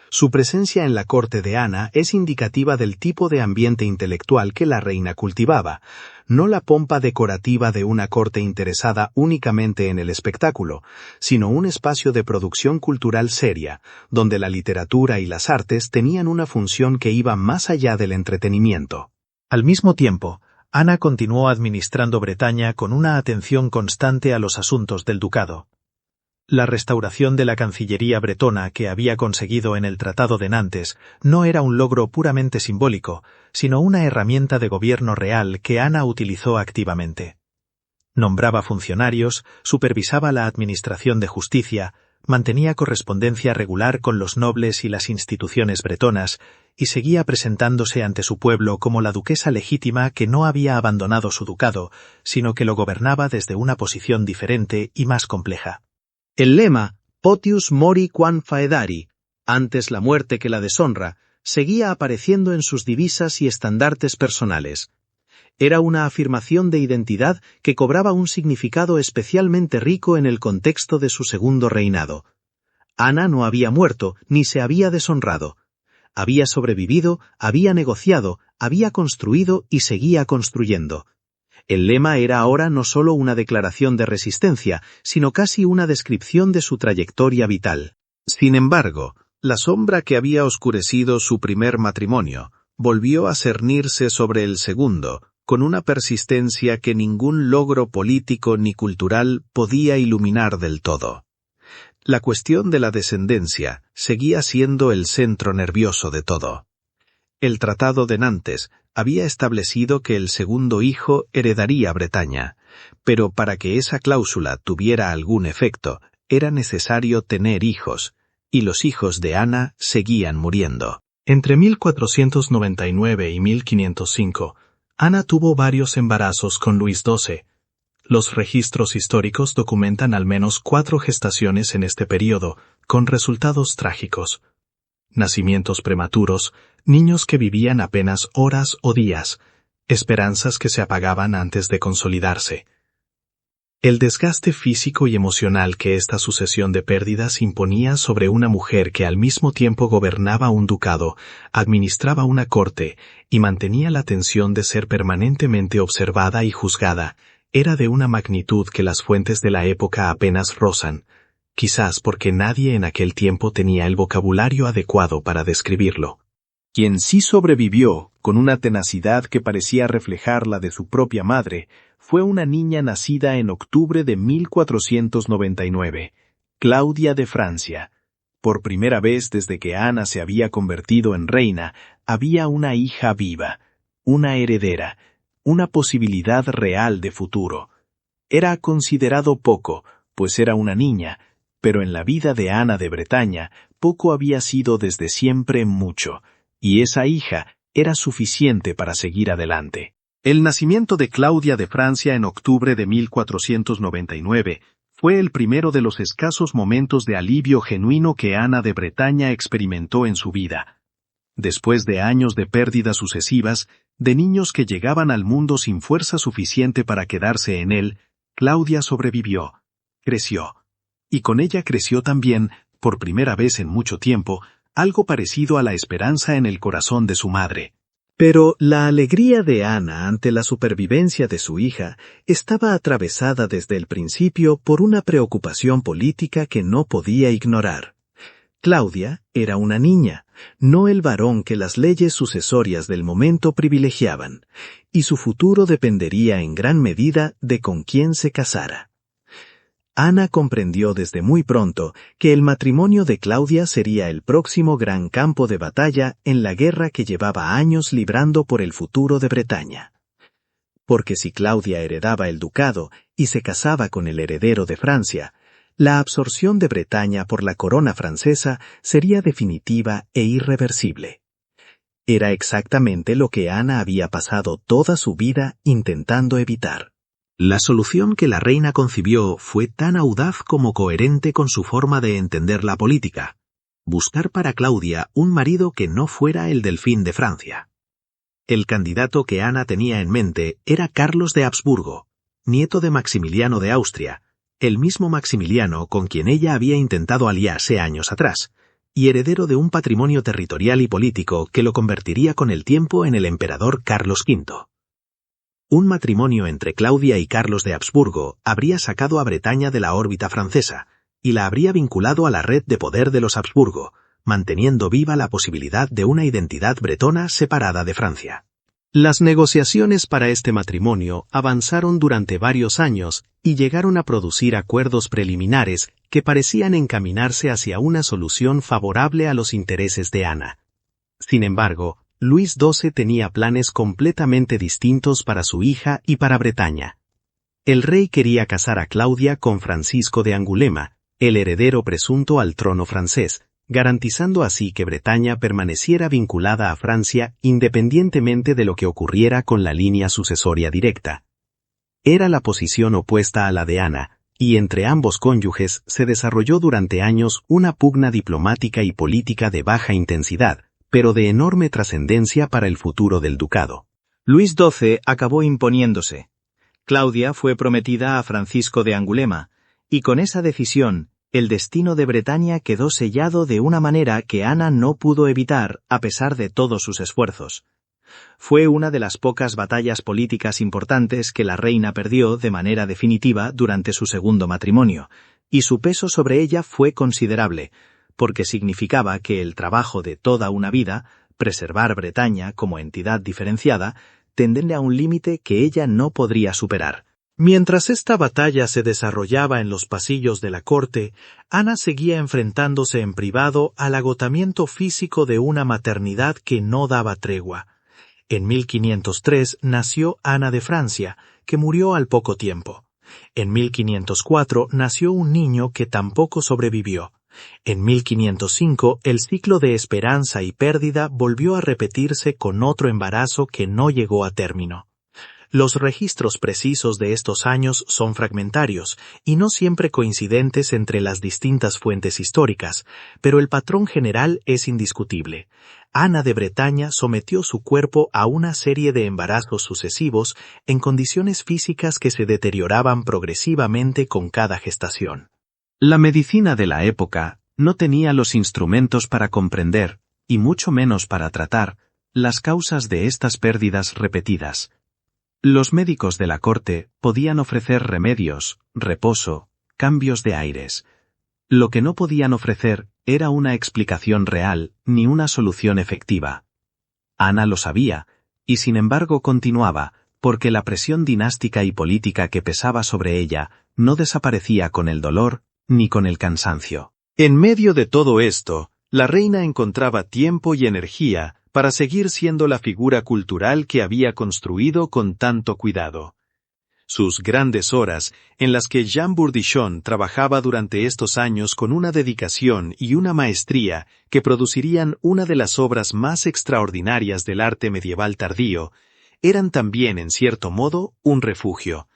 Su presencia en la corte de Ana es indicativa del tipo de ambiente intelectual que la reina cultivaba, no la pompa decorativa de una corte interesada únicamente en el espectáculo, sino un espacio de producción cultural seria, donde la literatura y las artes tenían una función que iba más allá del entretenimiento. Al mismo tiempo, Ana continuó administrando Bretaña con una atención constante a los asuntos del ducado. La restauración de la Cancillería bretona que había conseguido en el Tratado de Nantes no era un logro puramente simbólico, sino una herramienta de gobierno real que Ana utilizó activamente. Nombraba funcionarios, supervisaba la administración de justicia, mantenía correspondencia regular con los nobles y las instituciones bretonas, y seguía presentándose ante su pueblo como la duquesa legítima que no había abandonado su ducado, sino que lo gobernaba desde una posición diferente y más compleja. El lema «Potius mori quam faedari», antes la muerte que la deshonra, seguía apareciendo en sus divisas y estandartes personales. Era una afirmación de identidad que cobraba un significado especialmente rico en el contexto de su segundo reinado. Ana no había muerto ni se había deshonrado. Había sobrevivido, había negociado, había construido y seguía construyendo. El lema era ahora no solo una declaración de resistencia, sino casi una descripción de su trayectoria vital. Sin embargo, la sombra que había oscurecido su primer matrimonio volvió a cernirse sobre el segundo, con una persistencia que ningún logro político ni cultural podía iluminar del todo. La cuestión de la descendencia seguía siendo el centro nervioso de todo. El Tratado de Nantes había establecido que el segundo hijo heredaría Bretaña, pero para que esa cláusula tuviera algún efecto, era necesario tener hijos, y los hijos de Ana seguían muriendo. Entre 1499 y 1505, Ana tuvo varios embarazos con Luis XII. Los registros históricos documentan al menos 4 gestaciones en este periodo, con resultados trágicos. Nacimientos prematuros, niños que vivían apenas horas o días, esperanzas que se apagaban antes de consolidarse. El desgaste físico y emocional que esta sucesión de pérdidas imponía sobre una mujer que al mismo tiempo gobernaba un ducado, administraba una corte y mantenía la tensión de ser permanentemente observada y juzgada, era de una magnitud que las fuentes de la época apenas rozan, quizás porque nadie en aquel tiempo tenía el vocabulario adecuado para describirlo. Quien sí sobrevivió, con una tenacidad que parecía reflejar la de su propia madre, fue una niña nacida en octubre de 1499, Claudia de Francia. Por primera vez desde que Ana se había convertido en reina, había una hija viva, una heredera, una posibilidad real de futuro. Era considerado poco, pues era una niña, pero en la vida de Ana de Bretaña, poco había sido desde siempre mucho, y esa hija era suficiente para seguir adelante. El nacimiento de Claudia de Francia en octubre de 1499 fue el primero de los escasos momentos de alivio genuino que Ana de Bretaña experimentó en su vida. Después de años de pérdidas sucesivas, de niños que llegaban al mundo sin fuerza suficiente para quedarse en él, Claudia sobrevivió, creció. Y con ella creció también, por primera vez en mucho tiempo, algo parecido a la esperanza en el corazón de su madre. Pero la alegría de Ana ante la supervivencia de su hija estaba atravesada desde el principio por una preocupación política que no podía ignorar. Claudia era una niña, no el varón que las leyes sucesorias del momento privilegiaban, y su futuro dependería en gran medida de con quién se casara. Ana comprendió desde muy pronto que el matrimonio de Claudia sería el próximo gran campo de batalla en la guerra que llevaba años librando por el futuro de Bretaña. Porque si Claudia heredaba el ducado y se casaba con el heredero de Francia, la absorción de Bretaña por la corona francesa sería definitiva e irreversible. Era exactamente lo que Ana había pasado toda su vida intentando evitar. La solución que la reina concibió fue tan audaz como coherente con su forma de entender la política: buscar para Claudia un marido que no fuera el delfín de Francia. El candidato que Ana tenía en mente era Carlos de Habsburgo, nieto de Maximiliano de Austria, el mismo Maximiliano con quien ella había intentado aliarse años atrás, y heredero de un patrimonio territorial y político que lo convertiría con el tiempo en el emperador Carlos V. Un matrimonio entre Claudia y Carlos de Habsburgo habría sacado a Bretaña de la órbita francesa y la habría vinculado a la red de poder de los Habsburgo, manteniendo viva la posibilidad de una identidad bretona separada de Francia. Las negociaciones para este matrimonio avanzaron durante varios años y llegaron a producir acuerdos preliminares que parecían encaminarse hacia una solución favorable a los intereses de Ana. Sin embargo, Luis XII tenía planes completamente distintos para su hija y para Bretaña. El rey quería casar a Claudia con Francisco de Angulema, el heredero presunto al trono francés, garantizando así que Bretaña permaneciera vinculada a Francia independientemente de lo que ocurriera con la línea sucesoria directa. Era la posición opuesta a la de Ana, y entre ambos cónyuges se desarrolló durante años una pugna diplomática y política de baja intensidad, pero de enorme trascendencia para el futuro del ducado. Luis XII acabó imponiéndose. Claudia fue prometida a Francisco de Angulema, y con esa decisión, el destino de Bretaña quedó sellado de una manera que Ana no pudo evitar a pesar de todos sus esfuerzos. Fue una de las pocas batallas políticas importantes que la reina perdió de manera definitiva durante su segundo matrimonio, y su peso sobre ella fue considerable, porque significaba que el trabajo de toda una vida, preservar Bretaña como entidad diferenciada, tendría a un límite que ella no podría superar. Mientras esta batalla se desarrollaba en los pasillos de la corte, Ana seguía enfrentándose en privado al agotamiento físico de una maternidad que no daba tregua. En 1503 nació Ana de Francia, que murió al poco tiempo. En 1504 nació un niño que tampoco sobrevivió. En 1505 el ciclo de esperanza y pérdida volvió a repetirse con otro embarazo que no llegó a término. Los registros precisos de estos años son fragmentarios y no siempre coincidentes entre las distintas fuentes históricas, pero el patrón general es indiscutible. Ana de Bretaña sometió su cuerpo a una serie de embarazos sucesivos en condiciones físicas que se deterioraban progresivamente con cada gestación. La medicina de la época no tenía los instrumentos para comprender, y mucho menos para tratar, las causas de estas pérdidas repetidas. Los médicos de la corte podían ofrecer remedios, reposo, cambios de aires. Lo que no podían ofrecer era una explicación real ni una solución efectiva. Ana lo sabía, y sin embargo continuaba, porque la presión dinástica y política que pesaba sobre ella no desaparecía con el dolor ni con el cansancio. En medio de todo esto, la reina encontraba tiempo y energía para seguir siendo la figura cultural que había construido con tanto cuidado. Sus grandes horas, en las que Jean Bourdichon trabajaba durante estos años con una dedicación y una maestría que producirían una de las obras más extraordinarias del arte medieval tardío, eran también, en cierto modo, un refugio.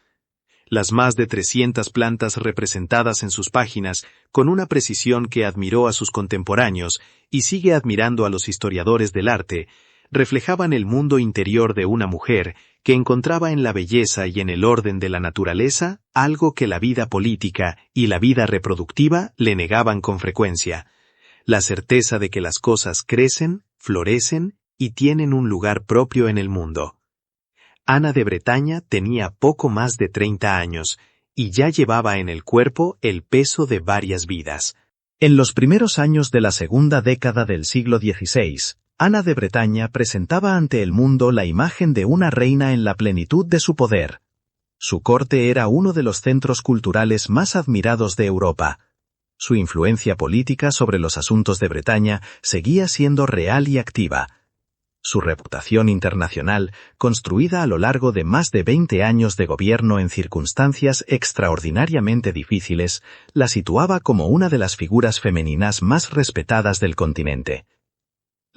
Las más de 300 plantas representadas en sus páginas, con una precisión que admiró a sus contemporáneos y sigue admirando a los historiadores del arte, reflejaban el mundo interior de una mujer que encontraba en la belleza y en el orden de la naturaleza algo que la vida política y la vida reproductiva le negaban con frecuencia: la certeza de que las cosas crecen, florecen y tienen un lugar propio en el mundo. Ana de Bretaña tenía poco más de 30 años y ya llevaba en el cuerpo el peso de varias vidas. En los primeros años de la segunda década del siglo XVI, Ana de Bretaña presentaba ante el mundo la imagen de una reina en la plenitud de su poder. Su corte era uno de los centros culturales más admirados de Europa. Su influencia política sobre los asuntos de Bretaña seguía siendo real y activa. Su reputación internacional, construida a lo largo de más de 20 años de gobierno en circunstancias extraordinariamente difíciles, la situaba como una de las figuras femeninas más respetadas del continente.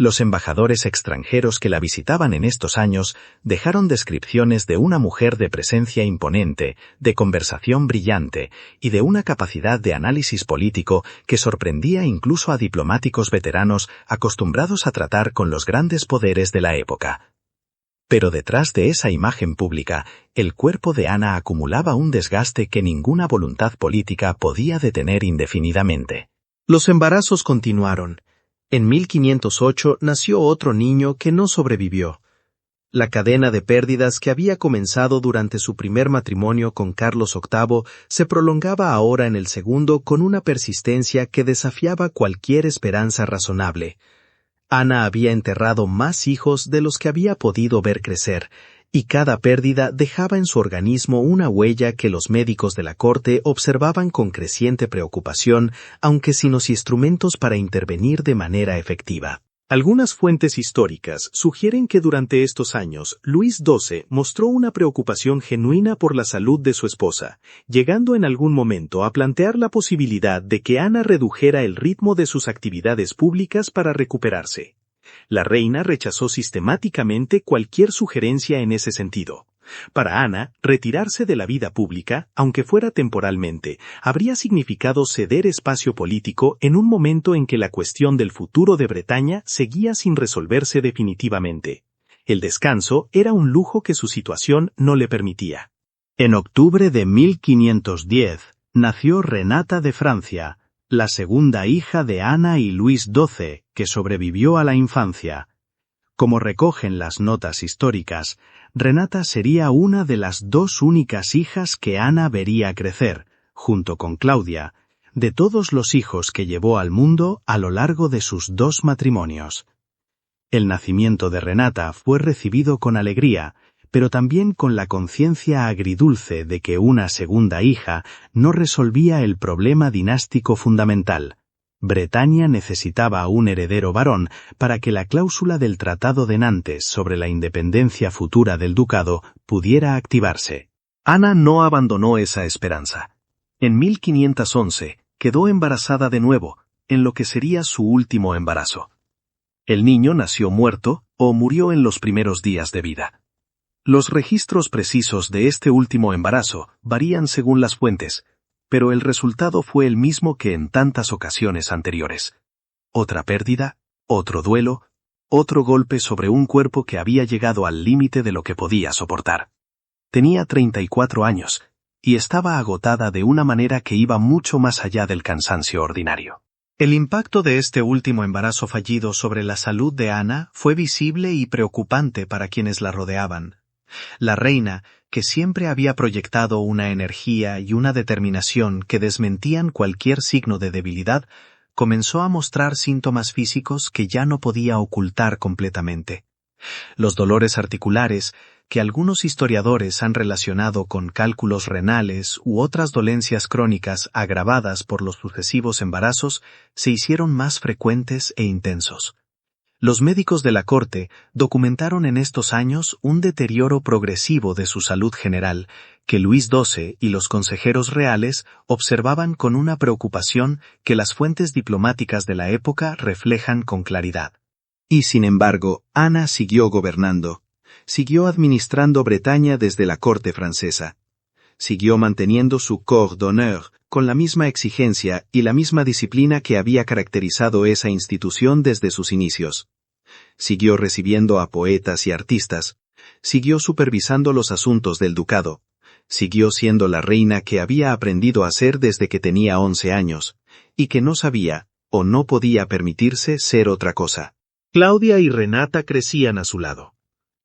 Los embajadores extranjeros que la visitaban en estos años dejaron descripciones de una mujer de presencia imponente, de conversación brillante y de una capacidad de análisis político que sorprendía incluso a diplomáticos veteranos acostumbrados a tratar con los grandes poderes de la época. Pero detrás de esa imagen pública, el cuerpo de Ana acumulaba un desgaste que ninguna voluntad política podía detener indefinidamente. Los embarazos continuaron. En 1508 nació otro niño que no sobrevivió. La cadena de pérdidas que había comenzado durante su primer matrimonio con Carlos VIII se prolongaba ahora en el segundo con una persistencia que desafiaba cualquier esperanza razonable. Ana había enterrado más hijos de los que había podido ver crecer, y cada pérdida dejaba en su organismo una huella que los médicos de la corte observaban con creciente preocupación, aunque sin los instrumentos para intervenir de manera efectiva. Algunas fuentes históricas sugieren que durante estos años Luis XII mostró una preocupación genuina por la salud de su esposa, llegando en algún momento a plantear la posibilidad de que Ana redujera el ritmo de sus actividades públicas para recuperarse. La reina rechazó sistemáticamente cualquier sugerencia en ese sentido. Para Ana, retirarse de la vida pública, aunque fuera temporalmente, habría significado ceder espacio político en un momento en que la cuestión del futuro de Bretaña seguía sin resolverse definitivamente. El descanso era un lujo que su situación no le permitía. En octubre de 1510 nació Renata de Francia, la segunda hija de Ana y Luis XII, que sobrevivió a la infancia. Como recogen las notas históricas, Renata sería una de las dos únicas hijas que Ana vería crecer, junto con Claudia, de todos los hijos que llevó al mundo a lo largo de sus dos matrimonios. El nacimiento de Renata fue recibido con alegría, pero también con la conciencia agridulce de que una segunda hija no resolvía el problema dinástico fundamental. Bretaña necesitaba un heredero varón para que la cláusula del Tratado de Nantes sobre la independencia futura del ducado pudiera activarse. Ana no abandonó esa esperanza. En 1511 quedó embarazada de nuevo, en lo que sería su último embarazo. El niño nació muerto o murió en los primeros días de vida. Los registros precisos de este último embarazo varían según las fuentes, pero el resultado fue el mismo que en tantas ocasiones anteriores. Otra pérdida, otro duelo, otro golpe sobre un cuerpo que había llegado al límite de lo que podía soportar. Tenía 34 años, y estaba agotada de una manera que iba mucho más allá del cansancio ordinario. El impacto de este último embarazo fallido sobre la salud de Ana fue visible y preocupante para quienes la rodeaban. La reina, que siempre había proyectado una energía y una determinación que desmentían cualquier signo de debilidad, comenzó a mostrar síntomas físicos que ya no podía ocultar completamente. Los dolores articulares, que algunos historiadores han relacionado con cálculos renales u otras dolencias crónicas agravadas por los sucesivos embarazos, se hicieron más frecuentes e intensos. Los médicos de la corte documentaron en estos años un deterioro progresivo de su salud general, que Luis XII y los consejeros reales observaban con una preocupación que las fuentes diplomáticas de la época reflejan con claridad. Y sin embargo, Ana siguió gobernando, siguió administrando Bretaña desde la corte francesa, siguió manteniendo su corps d'honneur con la misma exigencia y la misma disciplina que había caracterizado esa institución desde sus inicios. Siguió recibiendo a poetas y artistas, siguió supervisando los asuntos del ducado, siguió siendo la reina que había aprendido a ser desde que tenía 11 años, y que no sabía o no podía permitirse ser otra cosa. Claudia y Renata crecían a su lado.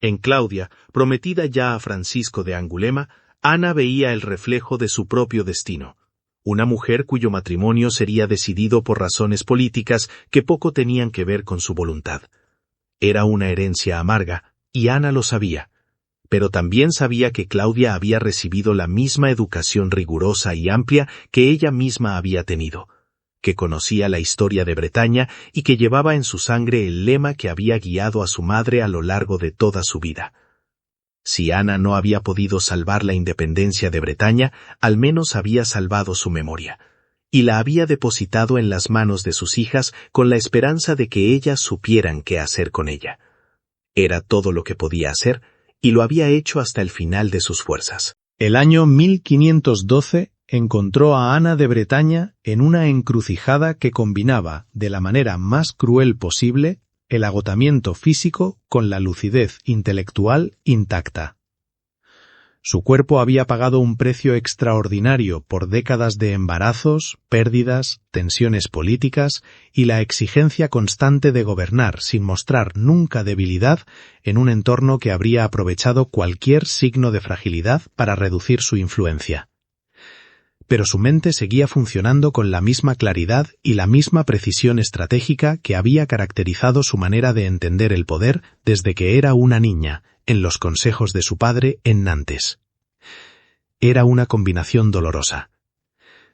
En Claudia, prometida ya a Francisco de Angulema, Ana veía el reflejo de su propio destino. Una mujer cuyo matrimonio sería decidido por razones políticas que poco tenían que ver con su voluntad. Era una herencia amarga, y Ana lo sabía, pero también sabía que Claudia había recibido la misma educación rigurosa y amplia que ella misma había tenido, que conocía la historia de Bretaña y que llevaba en su sangre el lema que había guiado a su madre a lo largo de toda su vida. Si Ana no había podido salvar la independencia de Bretaña, al menos había salvado su memoria, y la había depositado en las manos de sus hijas con la esperanza de que ellas supieran qué hacer con ella. Era todo lo que podía hacer, y lo había hecho hasta el final de sus fuerzas. El año 1512 encontró a Ana de Bretaña en una encrucijada que combinaba, de la manera más cruel posible, el agotamiento físico con la lucidez intelectual intacta. Su cuerpo había pagado un precio extraordinario por décadas de embarazos, pérdidas, tensiones políticas y la exigencia constante de gobernar sin mostrar nunca debilidad en un entorno que habría aprovechado cualquier signo de fragilidad para reducir su influencia. pero su mente seguía funcionando con la misma claridad y la misma precisión estratégica que había caracterizado su manera de entender el poder desde que era una niña, en los consejos de su padre en Nantes. Era una combinación dolorosa.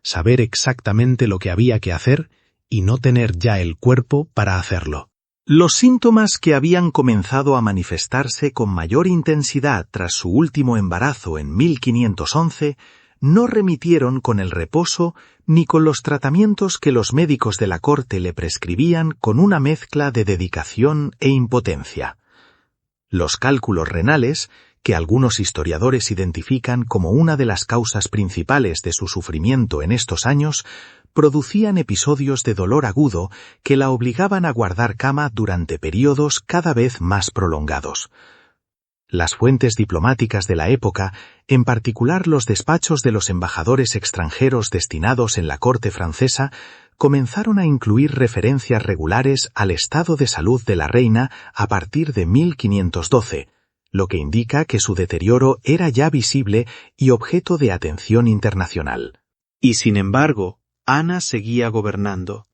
Saber exactamente lo que había que hacer y no tener ya el cuerpo para hacerlo. Los síntomas que habían comenzado a manifestarse con mayor intensidad tras su último embarazo en 1511 no remitieron con el reposo ni con los tratamientos que los médicos de la corte le prescribían con una mezcla de dedicación e impotencia. Los cálculos renales, que algunos historiadores identifican como una de las causas principales de su sufrimiento en estos años, producían episodios de dolor agudo que la obligaban a guardar cama durante periodos cada vez más prolongados. Las fuentes diplomáticas de la época, en particular los despachos de los embajadores extranjeros destinados en la corte francesa, comenzaron a incluir referencias regulares al estado de salud de la reina a partir de 1512, lo que indica que su deterioro era ya visible y objeto de atención internacional. Y sin embargo, Ana seguía gobernando.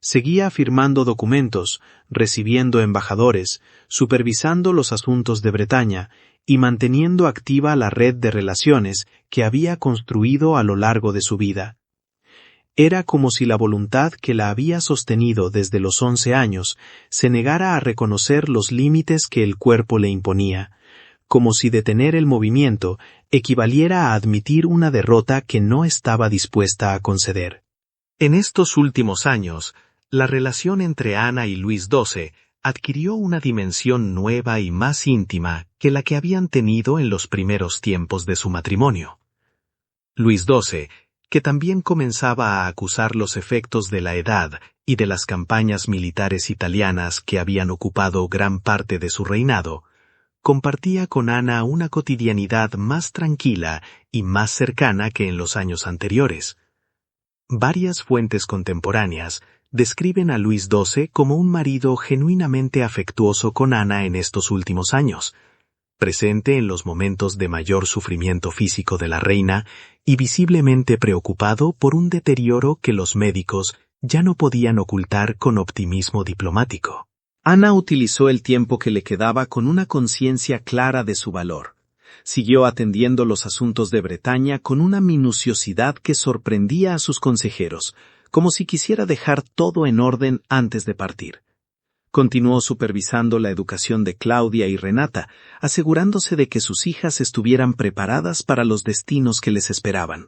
Seguía firmando documentos, recibiendo embajadores, supervisando los asuntos de Bretaña y manteniendo activa la red de relaciones que había construido a lo largo de su vida. Era como si la voluntad que la había sostenido desde los 11 años se negara a reconocer los límites que el cuerpo le imponía, como si detener el movimiento equivaliera a admitir una derrota que no estaba dispuesta a conceder. En estos últimos años, la relación entre Ana y Luis XII adquirió una dimensión nueva y más íntima que la que habían tenido en los primeros tiempos de su matrimonio. Luis XII, que también comenzaba a acusar los efectos de la edad y de las campañas militares italianas que habían ocupado gran parte de su reinado, compartía con Ana una cotidianidad más tranquila y más cercana que en los años anteriores. Varias fuentes contemporáneas describen a Luis XII como un marido genuinamente afectuoso con Ana en estos últimos años, presente en los momentos de mayor sufrimiento físico de la reina y visiblemente preocupado por un deterioro que los médicos ya no podían ocultar con optimismo diplomático. Ana utilizó el tiempo que le quedaba con una conciencia clara de su valor. Siguió atendiendo los asuntos de Bretaña con una minuciosidad que sorprendía a sus consejeros, como si quisiera dejar todo en orden antes de partir. Continuó supervisando la educación de Claudia y Renata, asegurándose de que sus hijas estuvieran preparadas para los destinos que les esperaban.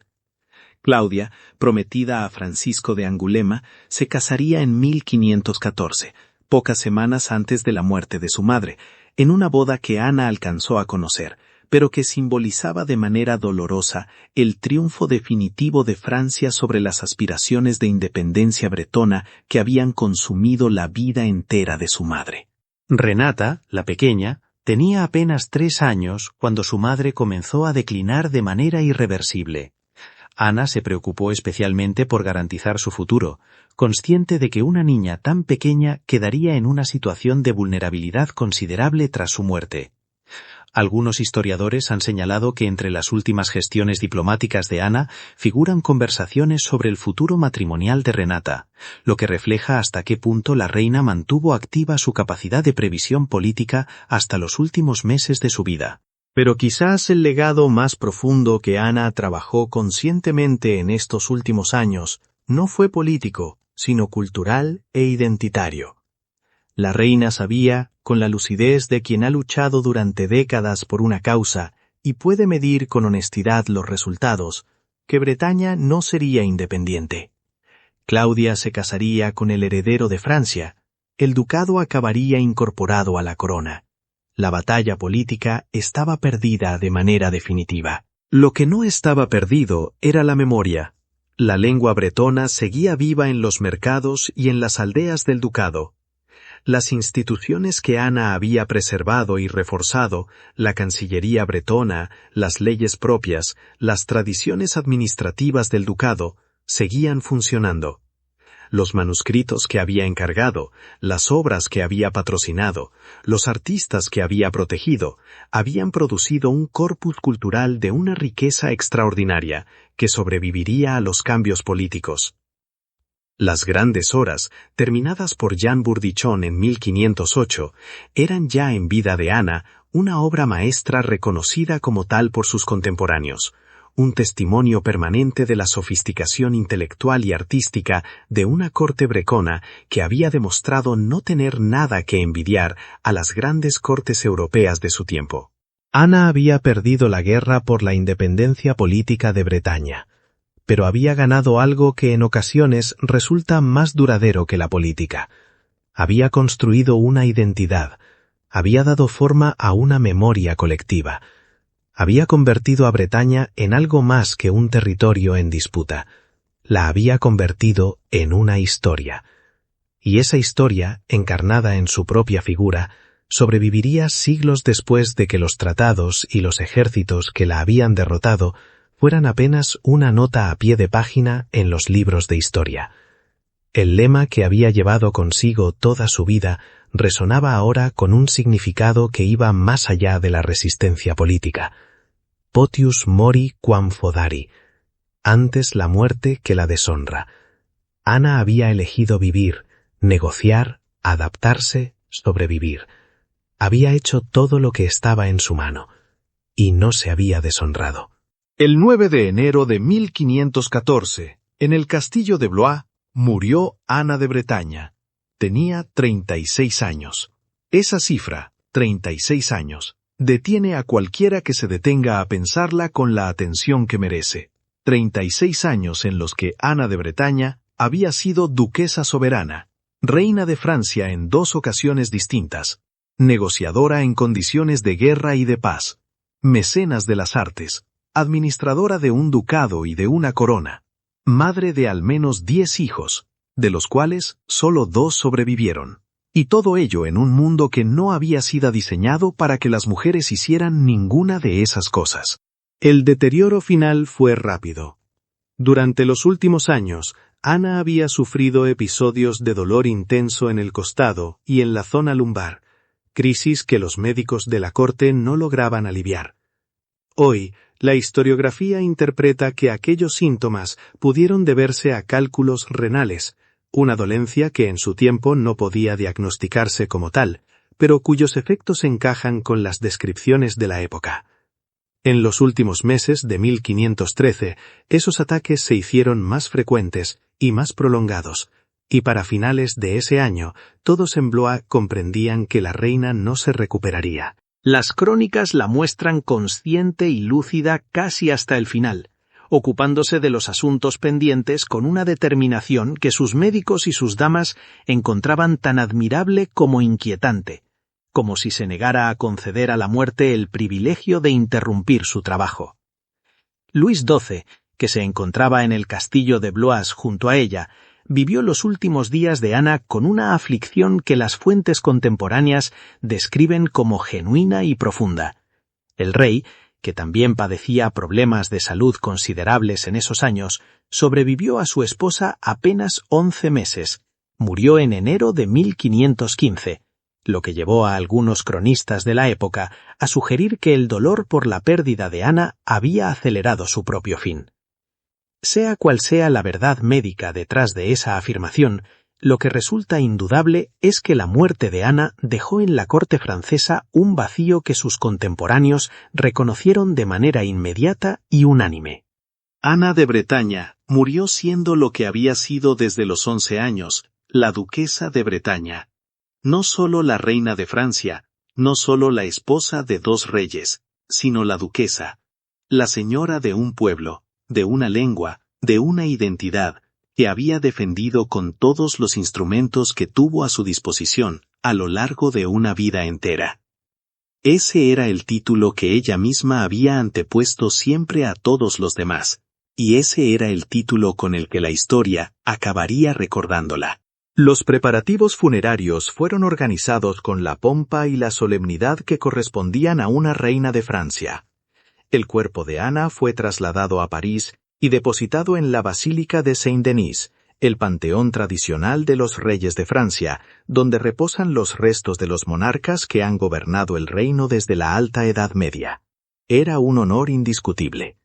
Claudia, prometida a Francisco de Angulema, se casaría en 1514, pocas semanas antes de la muerte de su madre, en una boda que Ana alcanzó a conocer, pero que simbolizaba de manera dolorosa el triunfo definitivo de Francia sobre las aspiraciones de independencia bretona que habían consumido la vida entera de su madre. Renata, la pequeña, tenía apenas 3 años cuando su madre comenzó a declinar de manera irreversible. Ana se preocupó especialmente por garantizar su futuro, consciente de que una niña tan pequeña quedaría en una situación de vulnerabilidad considerable tras su muerte. Algunos historiadores han señalado que entre las últimas gestiones diplomáticas de Ana figuran conversaciones sobre el futuro matrimonial de Renata, lo que refleja hasta qué punto la reina mantuvo activa su capacidad de previsión política hasta los últimos meses de su vida. Pero quizás el legado más profundo que Ana trabajó conscientemente en estos últimos años no fue político, sino cultural e identitario. La reina sabía, con la lucidez de quien ha luchado durante décadas por una causa y puede medir con honestidad los resultados, que Bretaña no sería independiente. Claudia se casaría con el heredero de Francia, el ducado acabaría incorporado a la corona. La batalla política estaba perdida de manera definitiva. Lo que no estaba perdido era la memoria. La lengua bretona seguía viva en los mercados y en las aldeas del ducado. Las instituciones que Ana había preservado y reforzado, la Cancillería bretona, las leyes propias, las tradiciones administrativas del ducado, seguían funcionando. los manuscritos que había encargado, las obras que había patrocinado, los artistas que había protegido, habían producido un corpus cultural de una riqueza extraordinaria que sobreviviría a los cambios políticos. Las grandes horas, terminadas por Jean Bourdichon en 1508, eran ya en vida de Ana una obra maestra reconocida como tal por sus contemporáneos, un testimonio permanente de la sofisticación intelectual y artística de una corte brecona que había demostrado no tener nada que envidiar a las grandes cortes europeas de su tiempo. Ana había perdido la guerra por la independencia política de Bretaña, pero había ganado algo que en ocasiones resulta más duradero que la política. Había construido una identidad, había dado forma a una memoria colectiva. Había convertido a Bretaña en algo más que un territorio en disputa. La había convertido en una historia. Y esa historia, encarnada en su propia figura, sobreviviría siglos después de que los tratados y los ejércitos que la habían derrotado fueran apenas una nota a pie de página en los libros de historia. El lema que había llevado consigo toda su vida resonaba ahora con un significado que iba más allá de la resistencia política. Potius mori quam fodari, antes la muerte que la deshonra. Ana había elegido vivir, negociar, adaptarse, sobrevivir. Había hecho todo lo que estaba en su mano, y no se había deshonrado. El 9 de enero de 1514, en el castillo de Blois, murió Ana de Bretaña. Tenía 36 años. Esa cifra, 36 años, detiene a cualquiera que se detenga a pensarla con la atención que merece. 36 años en los que Ana de Bretaña había sido duquesa soberana, reina de Francia en 2 ocasiones distintas, negociadora en condiciones de guerra y de paz, mecenas de las artes, administradora de un ducado y de una corona, madre de al menos 10 hijos, de los cuales solo 2 sobrevivieron. Y todo ello en un mundo que no había sido diseñado para que las mujeres hicieran ninguna de esas cosas. El deterioro final fue rápido. Durante los últimos años, Ana había sufrido episodios de dolor intenso en el costado y en la zona lumbar, crisis que los médicos de la corte no lograban aliviar. Hoy, la historiografía interpreta que aquellos síntomas pudieron deberse a cálculos renales, una dolencia que en su tiempo no podía diagnosticarse como tal, pero cuyos efectos encajan con las descripciones de la época. En los últimos meses de 1513, esos ataques se hicieron más frecuentes y más prolongados, y para finales de ese año, todos en Blois comprendían que la reina no se recuperaría. Las crónicas la muestran consciente y lúcida casi hasta el final, ocupándose de los asuntos pendientes con una determinación que sus médicos y sus damas encontraban tan admirable como inquietante, como si se negara a conceder a la muerte el privilegio de interrumpir su trabajo. Luis XII, que se encontraba en el castillo de Blois junto a ella, vivió los últimos días de Ana con una aflicción que las fuentes contemporáneas describen como genuina y profunda. El rey, que también padecía problemas de salud considerables en esos años, sobrevivió a su esposa apenas 11 meses. Murió en enero de 1515, lo que llevó a algunos cronistas de la época a sugerir que el dolor por la pérdida de Ana había acelerado su propio fin. Sea cual sea la verdad médica detrás de esa afirmación, lo que resulta indudable es que la muerte de Ana dejó en la corte francesa un vacío que sus contemporáneos reconocieron de manera inmediata y unánime. Ana de Bretaña murió siendo lo que había sido desde los 11 años, la duquesa de Bretaña. No solo la reina de Francia, no solo la esposa de 2 reyes, sino la duquesa, la señora de un pueblo, de una lengua, de una identidad, que había defendido con todos los instrumentos que tuvo a su disposición, a lo largo de una vida entera. Ese era el título que ella misma había antepuesto siempre a todos los demás, y ese era el título con el que la historia acabaría recordándola. Los preparativos funerarios fueron organizados con la pompa y la solemnidad que correspondían a una reina de Francia. El cuerpo de Ana fue trasladado a París y depositado en la Basílica de Saint-Denis, el panteón tradicional de los reyes de Francia, donde reposan los restos de los monarcas que han gobernado el reino desde la Alta Edad Media. Era un honor indiscutible.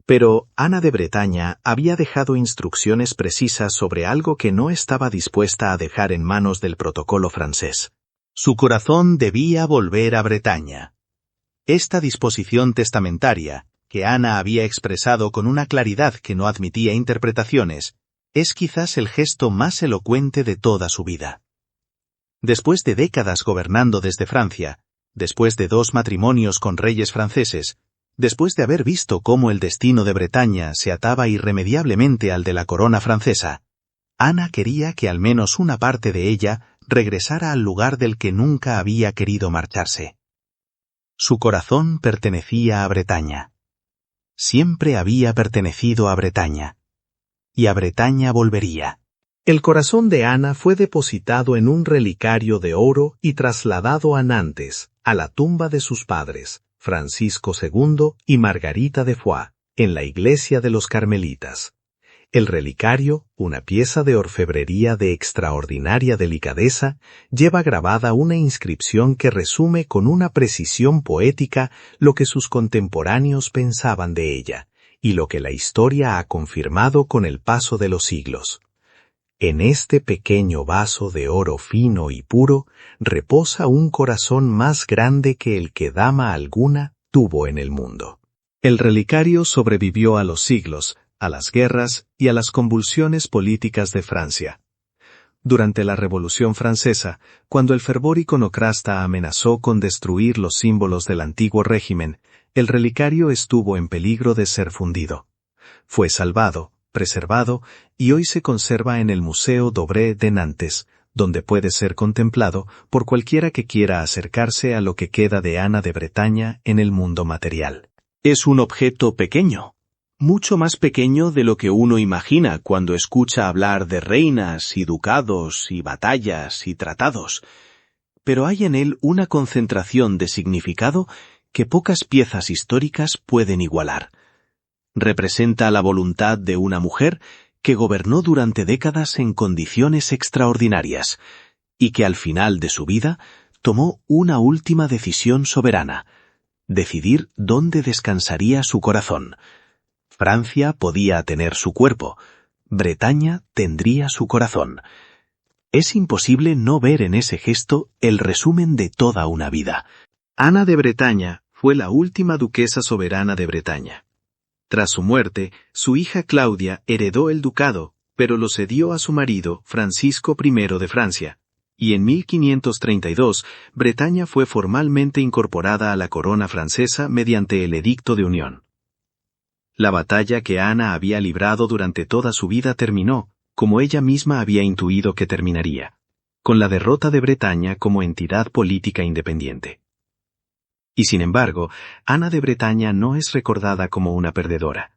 Pero Ana de Bretaña había dejado instrucciones precisas sobre algo que no estaba dispuesta a dejar en manos del protocolo francés. Su corazón debía volver a Bretaña. Esta disposición testamentaria, que Ana había expresado con una claridad que no admitía interpretaciones, es quizás el gesto más elocuente de toda su vida. Después de décadas gobernando desde Francia, después de 2 matrimonios con reyes franceses, después de haber visto cómo el destino de Bretaña se ataba irremediablemente al de la corona francesa, Ana quería que al menos una parte de ella regresara al lugar del que nunca había querido marcharse. Su corazón pertenecía a Bretaña. Siempre había pertenecido a Bretaña. Y a Bretaña volvería. El corazón de Ana fue depositado en un relicario de oro y trasladado a Nantes, a la tumba de sus padres, Francisco II y Margarita de Foix, en la iglesia de los Carmelitas. El relicario, una pieza de orfebrería de extraordinaria delicadeza, lleva grabada una inscripción que resume con una precisión poética lo que sus contemporáneos pensaban de ella, y lo que la historia ha confirmado con el paso de los siglos. En este pequeño vaso de oro fino y puro reposa un corazón más grande que el que dama alguna tuvo en el mundo. El relicario sobrevivió a los siglos, a las guerras y a las convulsiones políticas de Francia. Durante la Revolución Francesa, cuando el fervor iconoclasta amenazó con destruir los símbolos del antiguo régimen, el relicario estuvo en peligro de ser fundido. Fue salvado, preservado, y hoy se conserva en el Museo d'Obré de Nantes, donde puede ser contemplado por cualquiera que quiera acercarse a lo que queda de Ana de Bretaña en el mundo material. Es un objeto pequeño, mucho más pequeño de lo que uno imagina cuando escucha hablar de reinas y ducados y batallas y tratados, pero hay en él una concentración de significado que pocas piezas históricas pueden igualar. Representa la voluntad de una mujer que gobernó durante décadas en condiciones extraordinarias y que al final de su vida tomó una última decisión soberana: decidir dónde descansaría su corazón. Francia podía tener su cuerpo, Bretaña tendría su corazón. Es imposible no ver en ese gesto el resumen de toda una vida. Ana de Bretaña fue la última duquesa soberana de Bretaña. Tras su muerte, su hija Claudia heredó el ducado, pero lo cedió a su marido, Francisco I de Francia, y en 1532 Bretaña fue formalmente incorporada a la corona francesa mediante el Edicto de Unión. La batalla que Ana había librado durante toda su vida terminó, como ella misma había intuido que terminaría, con la derrota de Bretaña como entidad política independiente. Y sin embargo, Ana de Bretaña no es recordada como una perdedora.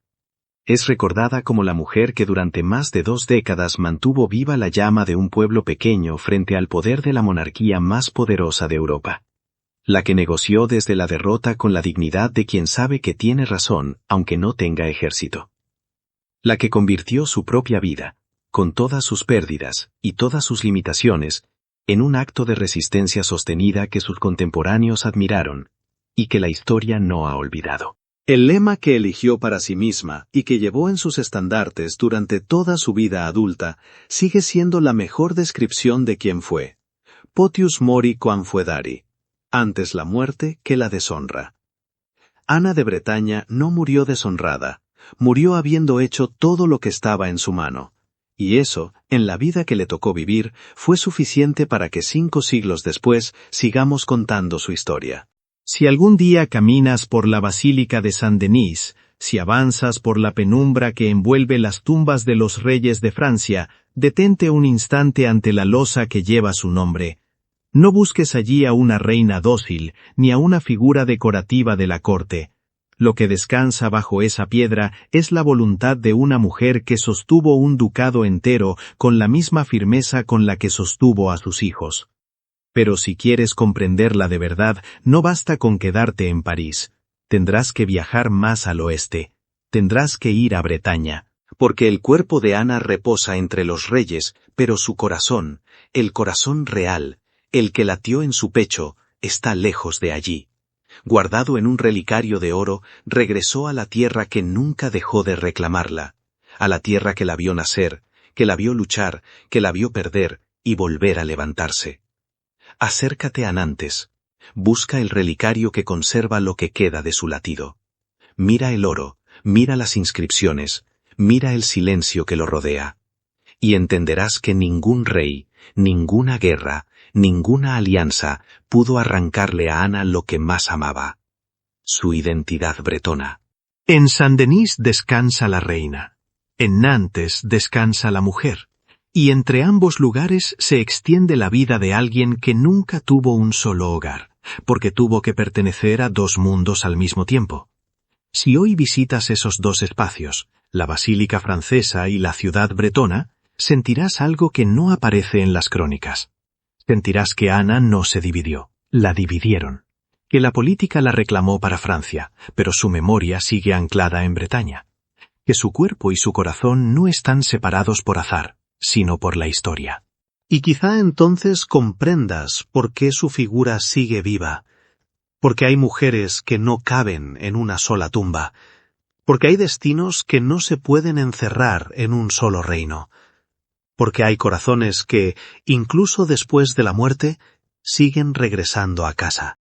Es recordada como la mujer que durante más de 2 décadas mantuvo viva la llama de un pueblo pequeño frente al poder de la monarquía más poderosa de Europa. La que negoció desde la derrota con la dignidad de quien sabe que tiene razón, aunque no tenga ejército. La que convirtió su propia vida, con todas sus pérdidas y todas sus limitaciones, en un acto de resistencia sostenida que sus contemporáneos admiraron, y que la historia no ha olvidado. El lema que eligió para sí misma y que llevó en sus estandartes durante toda su vida adulta sigue siendo la mejor descripción de quién fue. Potius mori quam fuedari. Antes la muerte que la deshonra. Ana de Bretaña no murió deshonrada, murió habiendo hecho todo lo que estaba en su mano. Y eso, en la vida que le tocó vivir, fue suficiente para que 5 siglos después sigamos contando su historia. Si algún día caminas por la Basílica de Saint-Denis, si avanzas por la penumbra que envuelve las tumbas de los reyes de Francia, detente un instante ante la losa que lleva su nombre. No busques allí a una reina dócil, ni a una figura decorativa de la corte. Lo que descansa bajo esa piedra es la voluntad de una mujer que sostuvo un ducado entero con la misma firmeza con la que sostuvo a sus hijos. Pero si quieres comprenderla de verdad, no basta con quedarte en París. Tendrás que viajar más al oeste. Tendrás que ir a Bretaña, Porque el cuerpo de Ana reposa entre los reyes, pero su corazón, el corazón real, el que latió en su pecho, está lejos de allí. Guardado en un relicario de oro, regresó a la tierra que nunca dejó de reclamarla, a la tierra que la vio nacer, que la vio luchar, que la vio perder y volver a levantarse. Acércate a Nantes, busca el relicario que conserva lo que queda de su latido. Mira el oro, mira las inscripciones, mira el silencio que lo rodea, y entenderás que ningún rey, ninguna guerra, ninguna alianza pudo arrancarle a Ana lo que más amaba, su identidad bretona. En Saint-Denis descansa la reina, en Nantes descansa la mujer, y entre ambos lugares se extiende la vida de alguien que nunca tuvo un solo hogar, porque tuvo que pertenecer a dos mundos al mismo tiempo. Si hoy visitas esos dos espacios, la Basílica Francesa y la ciudad bretona, sentirás algo que no aparece en las crónicas. Sentirás que Ana no se dividió, la dividieron. Que la política la reclamó para Francia, pero su memoria sigue anclada en Bretaña. Que su cuerpo y su corazón no están separados por azar, sino por la historia. Y quizá entonces comprendas por qué su figura sigue viva. Porque hay mujeres que no caben en una sola tumba. Porque hay destinos que no se pueden encerrar en un solo reino. Porque hay corazones que, incluso después de la muerte, siguen regresando a casa.